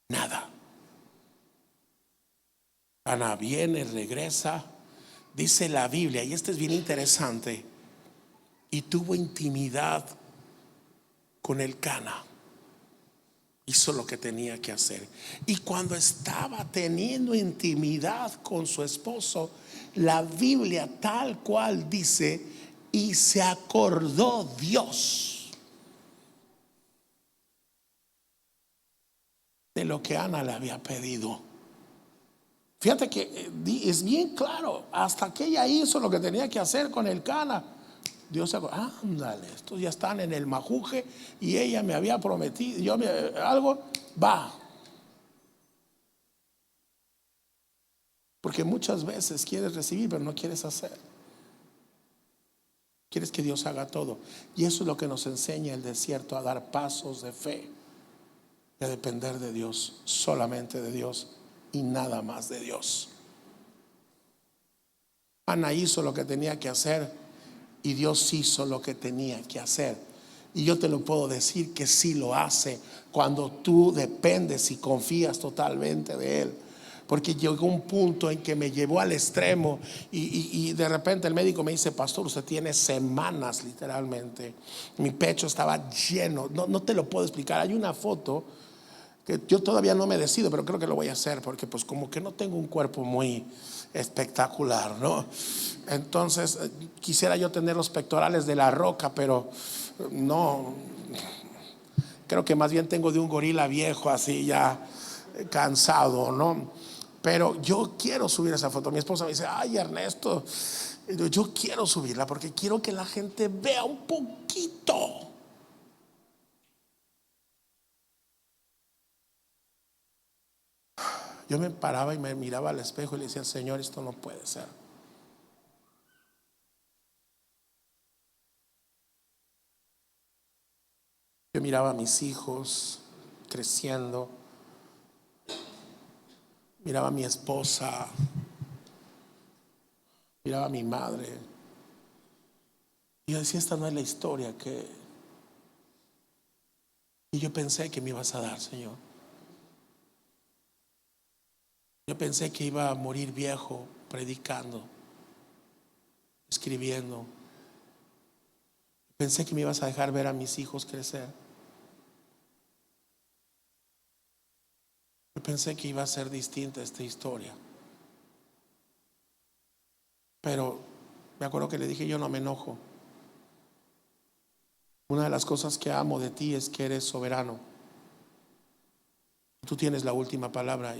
Nada. Ana viene, regresa. Dice la Biblia, y este es bien interesante, y tuvo intimidad con el Cana. Hizo lo que tenía que hacer. Y cuando estaba teniendo intimidad con su esposo, la Biblia tal cual dice: y se acordó Dios de lo que Ana le había pedido. Fíjate que es bien claro, hasta que ella hizo lo que tenía que hacer con el Cana, Dios se acordó: ándale, estos ya están en el majuje y ella me había prometido, algo va. Porque muchas veces quieres recibir pero no quieres hacer. Quieres que Dios haga todo. Y eso es lo que nos enseña el desierto: a dar pasos de fe y a depender de Dios, solamente de Dios y nada más de Dios. Ana hizo lo que tenía que hacer y Dios hizo lo que tenía que hacer. Y yo te lo puedo decir que sí lo hace cuando tú dependes y confías totalmente de Él. Porque llegó un punto en que me llevó al extremo y de repente el médico me dice: pastor, usted tiene semanas, literalmente. Mi pecho estaba lleno, no te lo puedo explicar. Hay una foto que yo todavía no me decido, pero creo que lo voy a hacer porque pues como que no tengo un cuerpo muy espectacular, ¿no? Entonces quisiera yo tener los pectorales de La Roca, pero no. Creo que más bien tengo de un gorila viejo, así ya cansado, ¿no? Pero yo quiero subir esa foto. Mi esposa me dice: ay, Ernesto, yo quiero subirla porque quiero que la gente vea un poquito. Yo me paraba y me miraba al espejo y le decía: Señor, esto no puede ser. Yo miraba a mis hijos creciendo, miraba a mi esposa, miraba a mi madre. Y yo decía: esta no es la historia que... Y yo pensé que me ibas a dar, Señor. Yo pensé que iba a morir viejo, predicando, escribiendo. Pensé que me ibas a dejar ver a mis hijos crecer. Yo pensé que iba a ser distinta esta historia. Pero me acuerdo que le dije: yo no me enojo. Una de las cosas que amo de ti es que eres soberano. Tú tienes la última palabra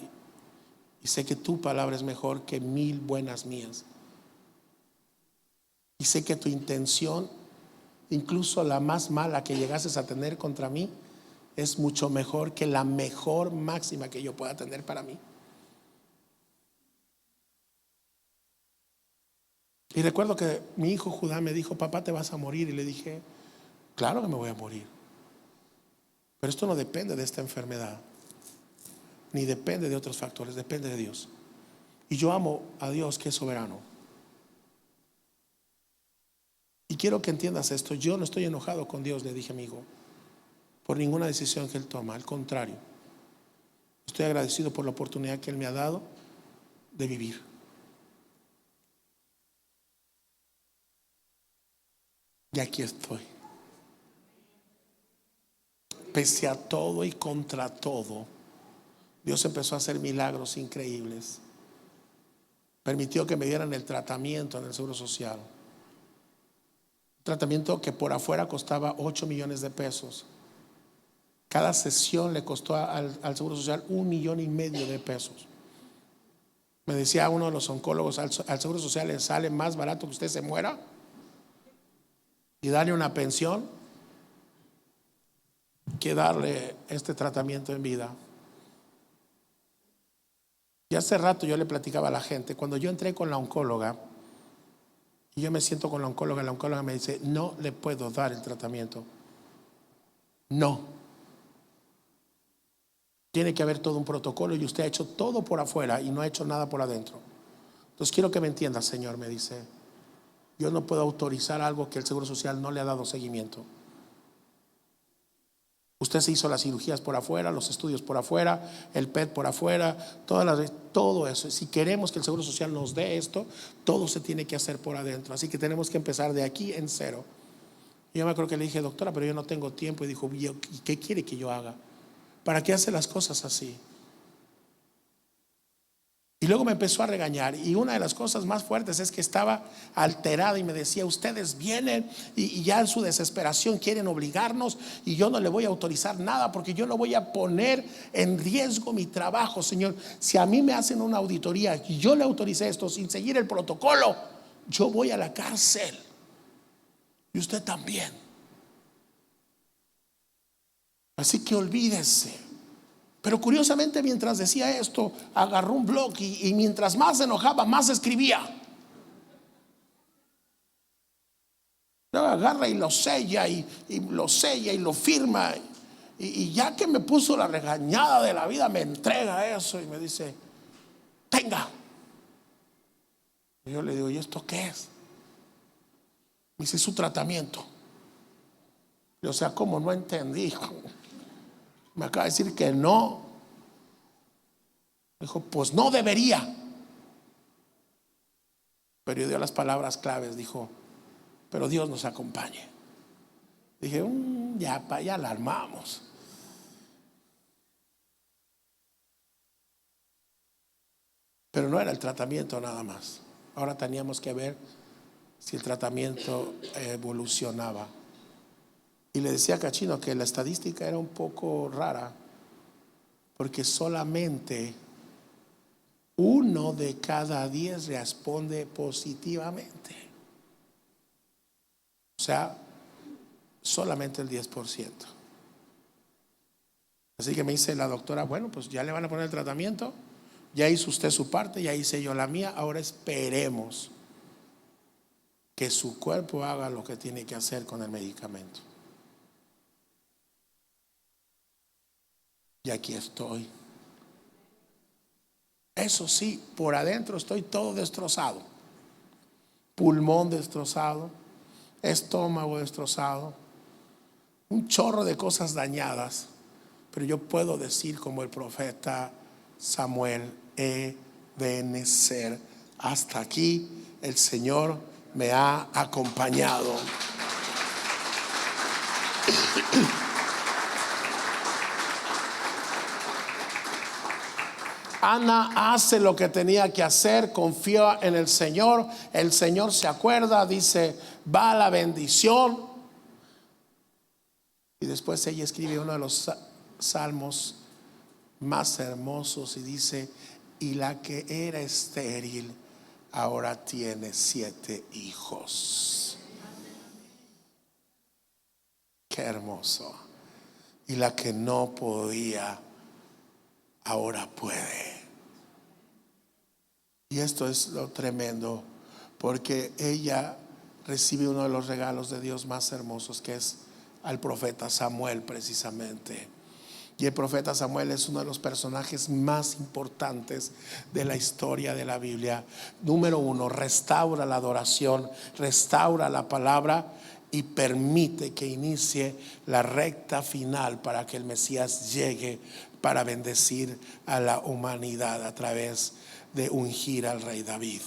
y sé que tu palabra es mejor que 1000 buenas mías. Y sé que tu intención, incluso la más mala que llegases a tener contra mí, es mucho mejor que la mejor máxima que yo pueda tener para mí. Y recuerdo que mi hijo Judá me dijo: papá, te vas a morir. Y le dije: Claro que me voy a morir. Pero esto no depende de esta enfermedad, ni depende de otros factores, depende de Dios. Y yo amo a Dios, que es soberano. Y quiero que entiendas esto. Yo no estoy enojado con Dios, le dije a mi hijo, por ninguna decisión que Él toma. Al contrario, estoy agradecido por la oportunidad que Él me ha dado de vivir. Y aquí estoy. Pese a todo y contra todo, Dios empezó a hacer milagros increíbles. Permitió que me dieran el tratamiento en el Seguro Social. Un tratamiento que por afuera costaba 8 millones de pesos. Cada sesión le costó al Seguro Social 1,5 millones de pesos. Me decía uno de los oncólogos, al Seguro Social le sale más barato que usted se muera y darle una pensión que darle este tratamiento en vida. Y hace rato yo le platicaba a la gente, cuando yo entré con la oncóloga y yo me siento con la oncóloga me dice, no le puedo dar el tratamiento. No. Tiene que haber todo un protocolo y usted ha hecho todo por afuera y no ha hecho nada por adentro. Entonces quiero que me entienda, señor, me dice, yo no puedo autorizar algo que el Seguro Social no le ha dado seguimiento. Usted se hizo las cirugías por afuera, los estudios por afuera, el PET por afuera, todo eso. Si queremos que el Seguro Social nos dé esto, todo se tiene que hacer por adentro. Así que tenemos que empezar de aquí en cero. Y yo me acuerdo que le dije, doctora, pero yo no tengo tiempo. Y dijo, ¿y qué quiere que yo haga? ¿Para qué hace las cosas así? Y luego me empezó a regañar. Y una de las cosas más fuertes es que estaba alterada y me decía, ustedes vienen y ya en su desesperación quieren obligarnos y yo no le voy a autorizar nada porque yo no voy a poner en riesgo mi trabajo, señor. Si a mí me hacen una auditoría y yo le autoricé esto sin seguir el protocolo, yo voy a la cárcel. Y usted también. Así que olvídese. Pero curiosamente, mientras decía esto, agarró un blog y mientras más se enojaba, más escribía. Luego agarra y lo sella y lo sella y lo firma. Y ya que me puso la regañada de la vida, me entrega eso y me dice, tenga. Y yo le digo, ¿y esto qué es? Me dice, su tratamiento. Y, o sea, ¿cómo? No entendí. Me acaba de decir que no. Dijo, pues no debería. Pero dio las palabras claves. Dijo, pero Dios nos acompañe. Dije, ya la armamos. Pero no era el tratamiento nada más. Ahora teníamos que ver si el tratamiento evolucionaba. Y le decía a Cachino que la estadística era un poco rara, porque solamente 1 de cada 10 responde positivamente. O sea, solamente el 10%. Así que me dice la doctora, bueno, pues ya le van a poner el tratamiento, ya hizo usted su parte, ya hice yo la mía, ahora esperemos que su cuerpo haga lo que tiene que hacer con el medicamento. Y aquí estoy. Eso sí, por adentro estoy todo destrozado. Pulmón destrozado, estómago destrozado, un chorro de cosas dañadas. Pero yo puedo decir como el profeta Samuel, Ebenezer, hasta aquí el Señor me ha acompañado. Ana hace lo que tenía que hacer, confía en el Señor se acuerda, dice, va la bendición. Y después ella escribe uno de los salmos más hermosos y dice, y la que era estéril ahora tiene 7 hijos. Qué hermoso. Y la que no podía ahora puede. Y esto es lo tremendo, porque ella recibe uno de los regalos de Dios más hermosos, que es al profeta Samuel precisamente. Y el profeta Samuel es uno de los personajes más importantes de la historia de la Biblia. Número uno, restaura la adoración, restaura la palabra y permite que inicie la recta final para que el Mesías llegue para bendecir a la humanidad a través de ungir al rey David.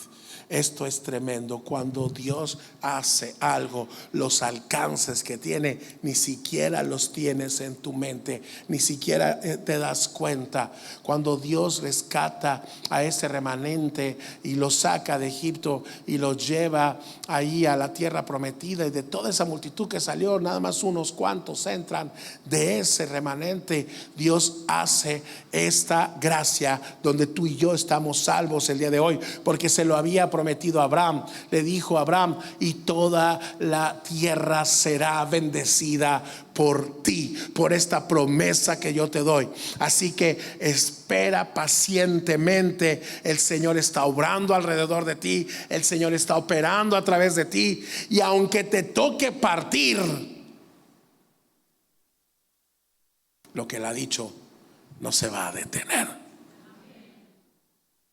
Esto es tremendo. Cuando Dios hace algo, los alcances que tiene ni siquiera los tienes en tu mente, ni siquiera te das cuenta. Cuando Dios rescata a ese remanente y lo saca de Egipto y lo lleva ahí a la tierra prometida, y de toda esa multitud que salió, nada más unos cuantos entran de ese remanente. Dios hace esta gracia donde tú y yo estamos salvos el día de hoy, porque se lo había prometido a Abraham. Le dijo a Abraham: y toda la tierra será bendecida por ti, por esta promesa que yo te doy. Así que espera pacientemente. El Señor está obrando alrededor de ti, el Señor está operando a través de ti, y aunque te toque partir, lo que Él ha dicho no se va a detener.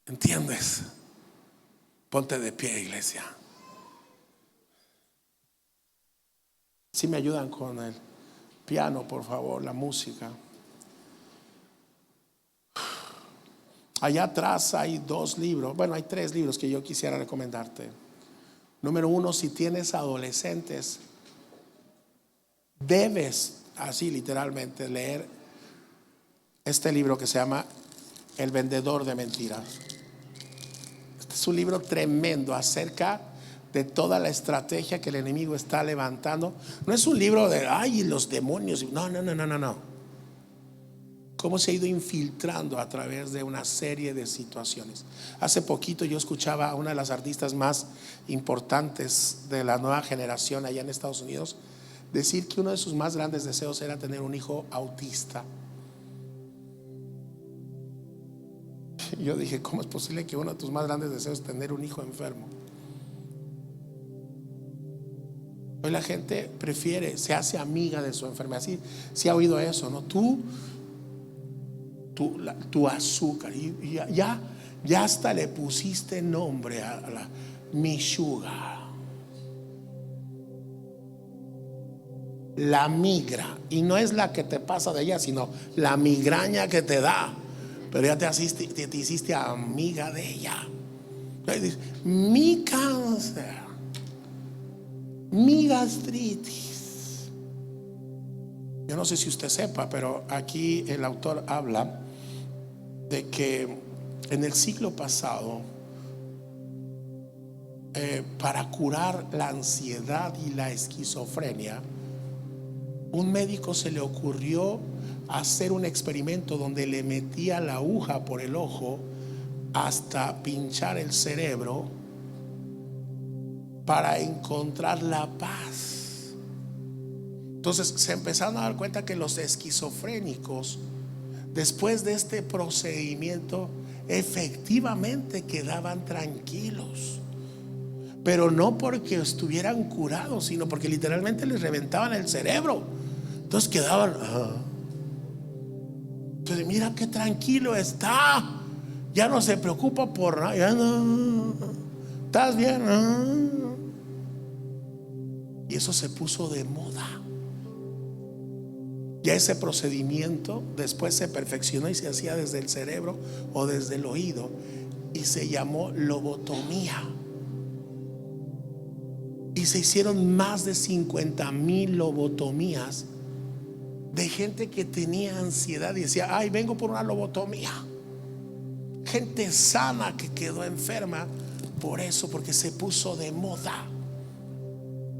¿Entiendes? Ponte de pie, iglesia. Si me ayudan con el piano, por favor, la música. Allá atrás hay 2 libros, bueno, hay 3 libros que yo quisiera recomendarte. Número uno, si tienes adolescentes, debes, así literalmente, leer este libro que se llama El vendedor de mentiras. Este es un libro tremendo acerca de toda la estrategia que el enemigo está levantando. No es un libro de ay, los demonios. No. Cómo se ha ido infiltrando a través de una serie de situaciones. Hace poquito yo escuchaba a una de las artistas más importantes de la nueva generación allá en Estados Unidos decir que uno de sus más grandes deseos era tener un hijo autista. Yo dije, ¿cómo es posible que uno de tus más grandes deseos es tener un hijo enfermo? Hoy la gente prefiere, se hace amiga de su enfermedad. Sí ha oído eso, ¿no? Tu azúcar, y ya hasta le pusiste nombre a la mi sugar, la migra. Y no es la que te pasa de ella, sino la migraña que te da. Pero ya te hiciste amiga de ella. Entonces, mi cáncer, mi gastritis. Yo no sé si usted sepa, pero aquí el autor habla de que en el siglo pasado, para curar la ansiedad y la esquizofrenia, un médico se le ocurrió hacer un experimento donde le metía la aguja por el ojo hasta pinchar el cerebro para encontrar la paz. Entonces se empezaron a dar cuenta que los esquizofrénicos, después de este procedimiento, efectivamente quedaban tranquilos, pero no porque estuvieran curados, sino porque literalmente les reventaban el cerebro. Entonces quedaban entonces, mira qué tranquilo está, ya no se preocupa por nada, ya no, ¿estás bien? Y eso se puso de moda. Ya ese procedimiento después se perfeccionó y se hacía desde el cerebro o desde el oído, y se llamó lobotomía. Y se hicieron más de 50,000 lobotomías de gente que tenía ansiedad y decía, ay, vengo por una lobotomía. Gente sana que quedó enferma por eso, porque se puso de moda.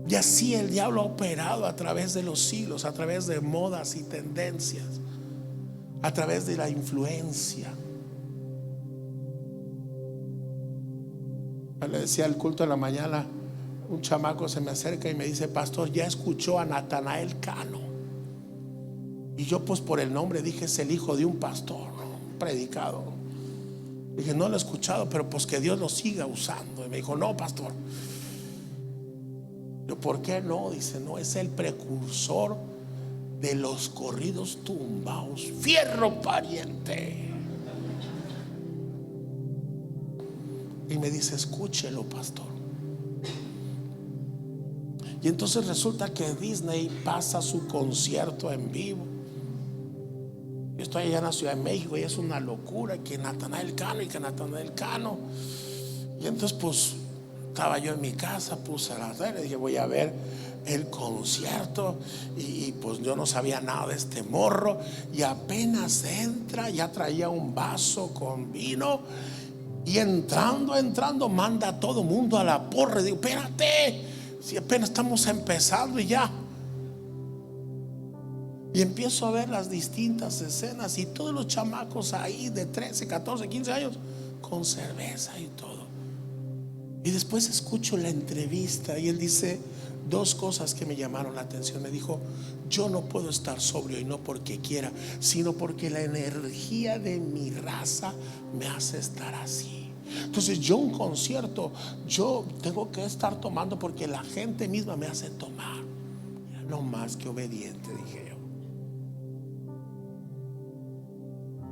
Y así el diablo ha operado a través de los siglos, a través de modas y tendencias, a través de la influencia. Le decía al culto de la mañana, un chamaco se me acerca y me dice, pastor, ¿ya escuchó a Natanael Cano? Y yo pues por el nombre dije, es el hijo de un pastor, un predicado. Dije, no lo he escuchado, pero pues que Dios lo siga usando. Y me dijo, no, pastor. Yo, ¿por qué no? Dice, no, es el precursor de los corridos tumbados, fierro pariente. Y me dice, escúchelo, pastor. Y entonces resulta que Disney pasa su concierto en vivo. Yo estoy allá en la Ciudad de México y es una locura, que Natanael Cano y que Natanael Cano. Y entonces pues estaba yo en mi casa, puse la tele y dije, voy a ver el concierto. Y pues yo no sabía nada de este morro. Y apenas entra, ya traía un vaso con vino. Y entrando, manda a todo mundo a la porra. Y digo, espérate, si apenas estamos empezando y ya. Y empiezo a ver las distintas escenas y todos los chamacos ahí de 13, 14, 15 años con cerveza y todo. Y después escucho la entrevista y él dice dos cosas que me llamaron la atención. Me dijo, yo no puedo estar sobrio, y no porque quiera, sino porque la energía de mi raza me hace estar así. Entonces yo un concierto, yo tengo que estar tomando porque la gente misma me hace tomar. No más que obediente, dije yo.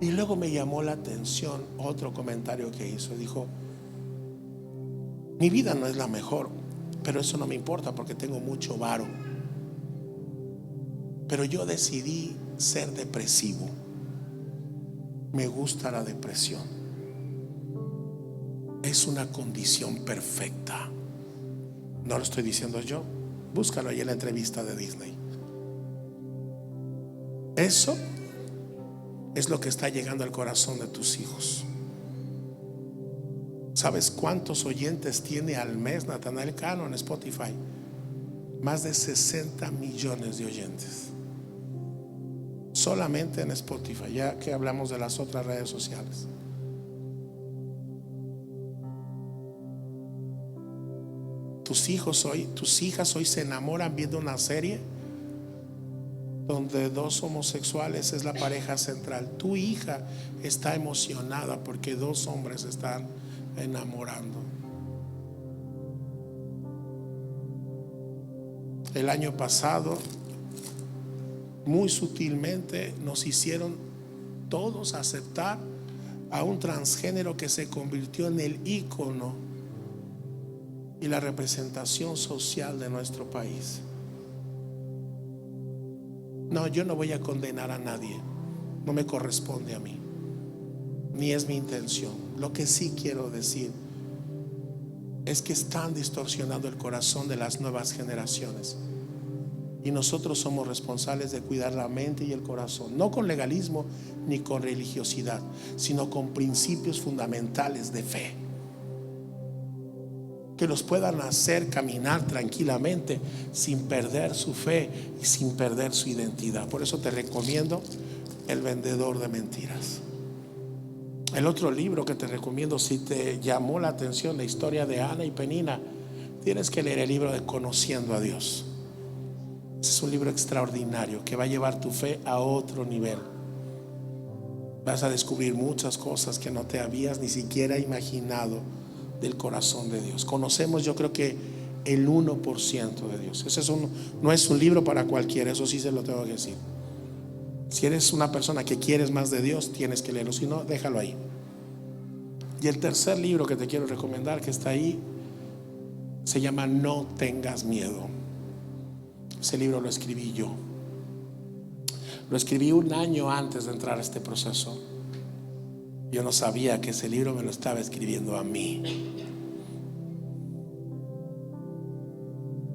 Y luego me llamó la atención otro comentario que hizo. Dijo, mi vida no es la mejor, pero eso no me importa porque tengo mucho varo. Pero yo decidí ser depresivo. Me gusta la depresión. Es una condición perfecta. No lo estoy diciendo yo. Búscalo ahí en la entrevista de Disney. Eso es lo que está llegando al corazón de tus hijos. ¿Sabes cuántos oyentes tiene al mes Natanael Cano en Spotify? Más de 60 millones de oyentes. Solamente en Spotify, ya que hablamos de las otras redes sociales. Tus hijos hoy, tus hijas hoy se enamoran viendo una serie donde dos homosexuales es la pareja central. Tu hija está emocionada porque dos hombres están enamorando. El año pasado, muy sutilmente, nos hicieron todos aceptar a un transgénero que se convirtió en el ícono y la representación social de nuestro país. No, yo no voy a condenar a nadie, no me corresponde a mí, ni es mi intención. Lo que sí quiero decir es que están distorsionando el corazón de las nuevas generaciones, y nosotros somos responsables de cuidar la mente y el corazón, no con legalismo ni con religiosidad, sino con principios fundamentales de fe que los puedan hacer caminar tranquilamente sin perder su fe y sin perder su identidad. Por eso te recomiendo El vendedor de mentiras. El otro libro que te recomiendo, si te llamó la atención la historia de Ana y Penina, tienes que leer el libro de Conociendo a Dios. Es un libro extraordinario que va a llevar tu fe a otro nivel. Vas a descubrir muchas cosas que no te habías ni siquiera imaginado del corazón de Dios. Conocemos, yo creo que el 1% de Dios. No es un libro para cualquiera, eso sí se lo tengo que decir. Si eres una persona que quieres más de Dios, tienes que leerlo, si no, déjalo ahí. Y el tercer libro que te quiero recomendar, que está ahí, se llama No tengas miedo. Ese libro lo escribí yo. Lo escribí un año antes de entrar a este proceso. Yo no sabía que ese libro me lo estaba escribiendo a mí.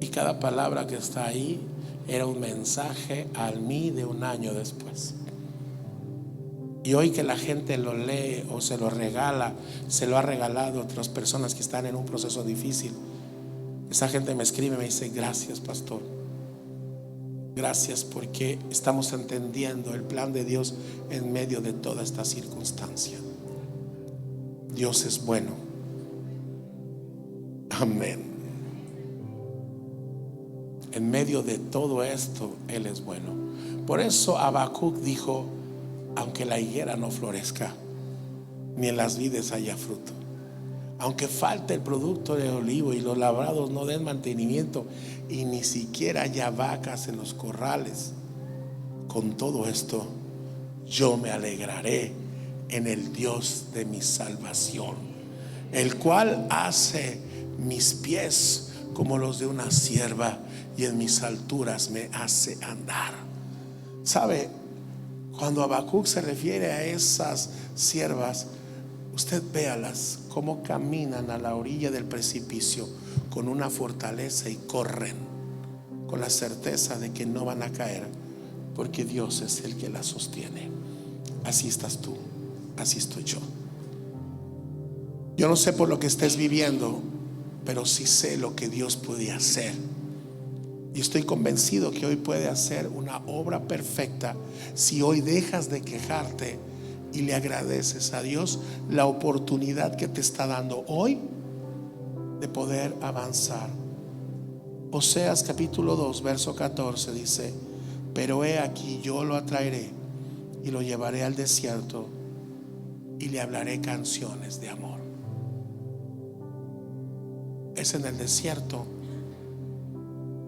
Y cada palabra que está ahí era un mensaje a mí de un año después. Y hoy que la gente lo lee o se lo regala, se lo ha regalado a otras personas que están en un proceso difícil, esa gente me escribe y me dice, gracias, pastor. Gracias porque estamos entendiendo el plan de Dios en medio de toda esta circunstancia. Dios es bueno. Amén. En medio de todo esto, Él es bueno. Por eso Habacuc dijo, aunque la higuera no florezca, ni en las vides haya fruto, aunque falte el producto del olivo y los labrados no den mantenimiento, y ni siquiera haya vacas en los corrales, con todo esto yo me alegraré en el Dios de mi salvación, el cual hace mis pies como los de una sierva y en mis alturas me hace andar. ¿Sabe? Cuando Habacuc se refiere a esas siervas, usted véalas cómo caminan a la orilla del precipicio con una fortaleza y corren con la certeza de que no van a caer, porque Dios es el que las sostiene. Así estás tú, así estoy yo. Yo no sé por lo que estés viviendo, pero sí sé lo que Dios puede hacer. Y estoy convencido que hoy puede hacer una obra perfecta si hoy dejas de quejarte y le agradeces a Dios la oportunidad que te está dando hoy de poder avanzar. Oseas capítulo 2 verso 14 dice: pero he aquí, yo lo atraeré y lo llevaré al desierto y le hablaré canciones de amor. Es en el desierto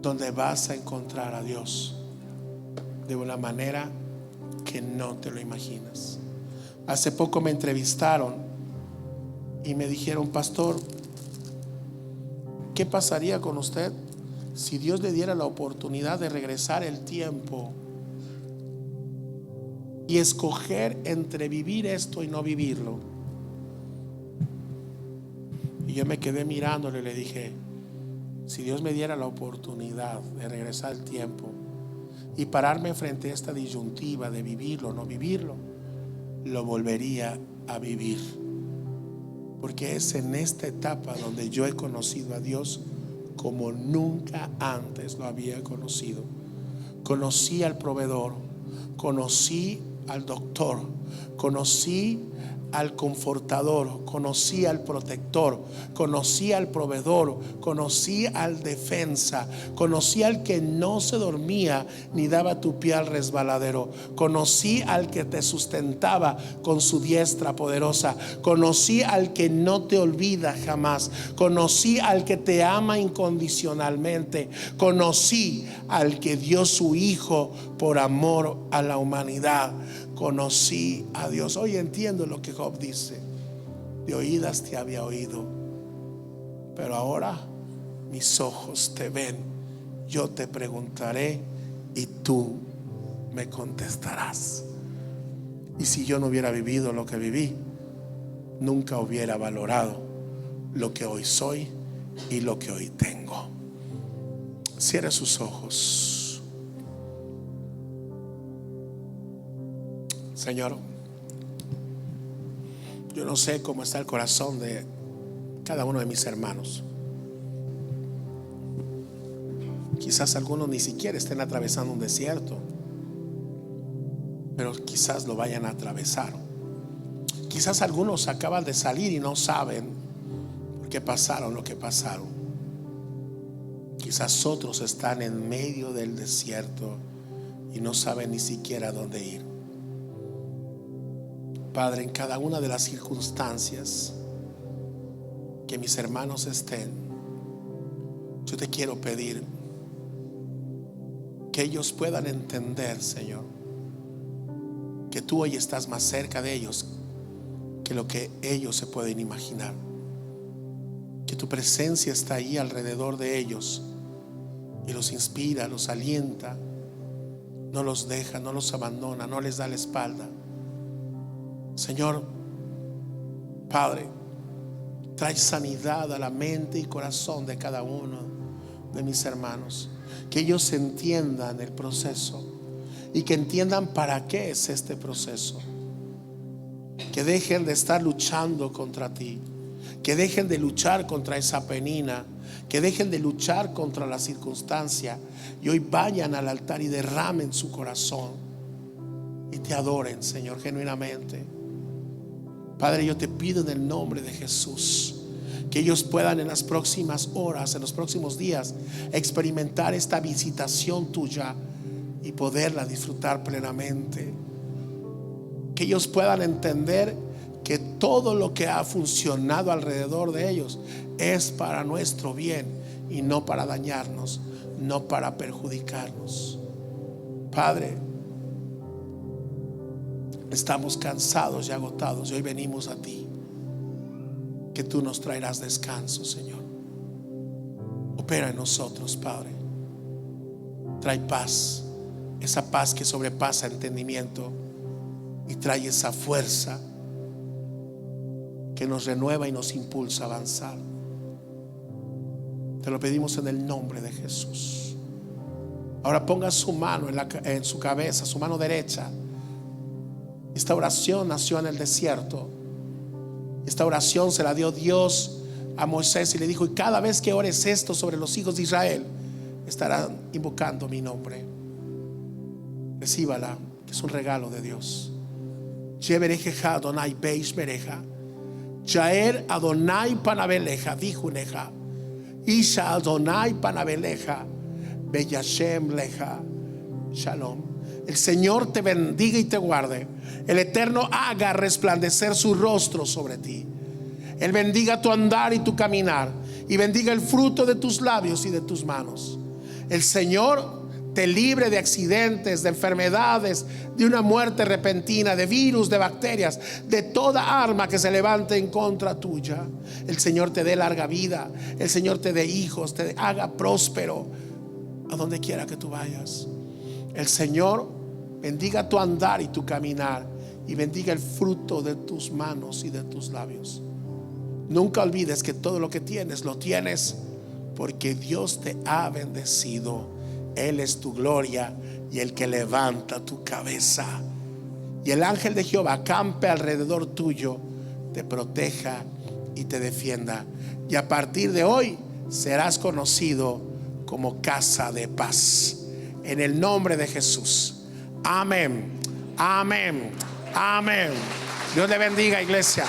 donde vas a encontrar a Dios de una manera que no te lo imaginas. Hace poco me entrevistaron y me dijeron: pastor, ¿qué pasaría con usted si Dios le diera la oportunidad de regresar el tiempo y escoger entre vivir esto y no vivirlo? Y yo me quedé mirándole y le dije: si Dios me diera la oportunidad de regresar el tiempo y pararme frente a esta disyuntiva de vivirlo o no vivirlo, lo volvería a vivir, porque es en esta etapa donde yo he conocido a Dios como nunca antes lo había conocido. Conocí al proveedor, conocí al doctor, conocí al confortador, conocí al protector, conocí al proveedor, conocí al defensa, conocí al que no se dormía ni daba tu pie al resbaladero, conocí al que te sustentaba con su diestra poderosa, conocí al que no te olvida jamás, conocí al que te ama incondicionalmente, conocí al que dio su hijo por amor a la humanidad. Conocí a Dios. Hoy entiendo lo que Job dice: de oídas te había oído, pero ahora mis ojos te ven. Yo te preguntaré y tú me contestarás. Y si yo no hubiera vivido lo que viví, nunca hubiera valorado lo que hoy soy y lo que hoy tengo. Cierre sus ojos. Señor, yo no sé cómo está el corazón de cada uno de mis hermanos. Quizás algunos ni siquiera estén atravesando un desierto, pero quizás lo vayan a atravesar. Quizás algunos acaban de salir y no saben por qué pasaron lo que pasaron. Quizás otros están en medio del desierto y no saben ni siquiera dónde ir. Padre, en cada una de las circunstancias que mis hermanos estén, yo te quiero pedir que ellos puedan entender, Señor, que tú hoy estás más cerca de ellos que lo que ellos se pueden imaginar, que tu presencia está ahí alrededor de ellos y los inspira, los alienta, no los deja, no los abandona, no les da la espalda. Señor, Padre, trae sanidad a la mente y corazón de cada uno de mis hermanos, que ellos entiendan el proceso y que entiendan para qué es este proceso, que dejen de estar luchando contra ti, que dejen de luchar contra esa penina, que dejen de luchar contra la circunstancia y hoy vayan al altar y derramen su corazón y te adoren, Señor, genuinamente. Padre, yo te pido en el nombre de Jesús que ellos puedan en las próximas horas, en los próximos días, experimentar esta visitación tuya y poderla disfrutar plenamente. Que ellos puedan entender que todo lo que ha funcionado alrededor de ellos es para nuestro bien y no para dañarnos, no para perjudicarnos. Padre, Estamos cansados y agotados y hoy venimos a ti, que tú nos traerás descanso, Señor. Opera en nosotros, Padre. Trae paz, esa paz que sobrepasa entendimiento, y trae esa fuerza que nos renueva y nos impulsa a avanzar. Te lo pedimos en el nombre de Jesús. Ahora ponga su mano en su cabeza, su mano derecha. Esta oración nació en el desierto. Esta oración se la dio Dios a Moisés y le dijo: y cada vez que ores esto sobre los hijos de Israel, estarán invocando mi nombre. Recíbala, que es un regalo de Dios. Yeberejeja Adonai Beish Bereja, Yaer Adonai Panabeleja, Dijuneja, Isha Adonai Panabeleja, Beyashem Leja, Shalom. El Señor te bendiga y te guarde. El Eterno haga resplandecer su rostro sobre ti. Él bendiga tu andar y tu caminar, y bendiga el fruto de tus labios y de tus manos. El Señor te libre de accidentes, de enfermedades, de una muerte repentina, de virus, de bacterias, de toda arma que se levante en contra tuya. El Señor te dé larga vida. El Señor te dé hijos, te haga próspero a donde quiera que tú vayas. El Señor bendiga tu andar y tu caminar, y bendiga el fruto de tus manos y de tus labios. Nunca olvides que todo lo que tienes, lo tienes porque Dios te ha bendecido. Él es tu gloria y el que levanta tu cabeza. Y el ángel de Jehová acampe alrededor tuyo, te proteja y te defienda. Y a partir de hoy serás conocido como casa de paz. En el nombre de Jesús. Amén. Amén. Amén. Dios le bendiga, iglesia.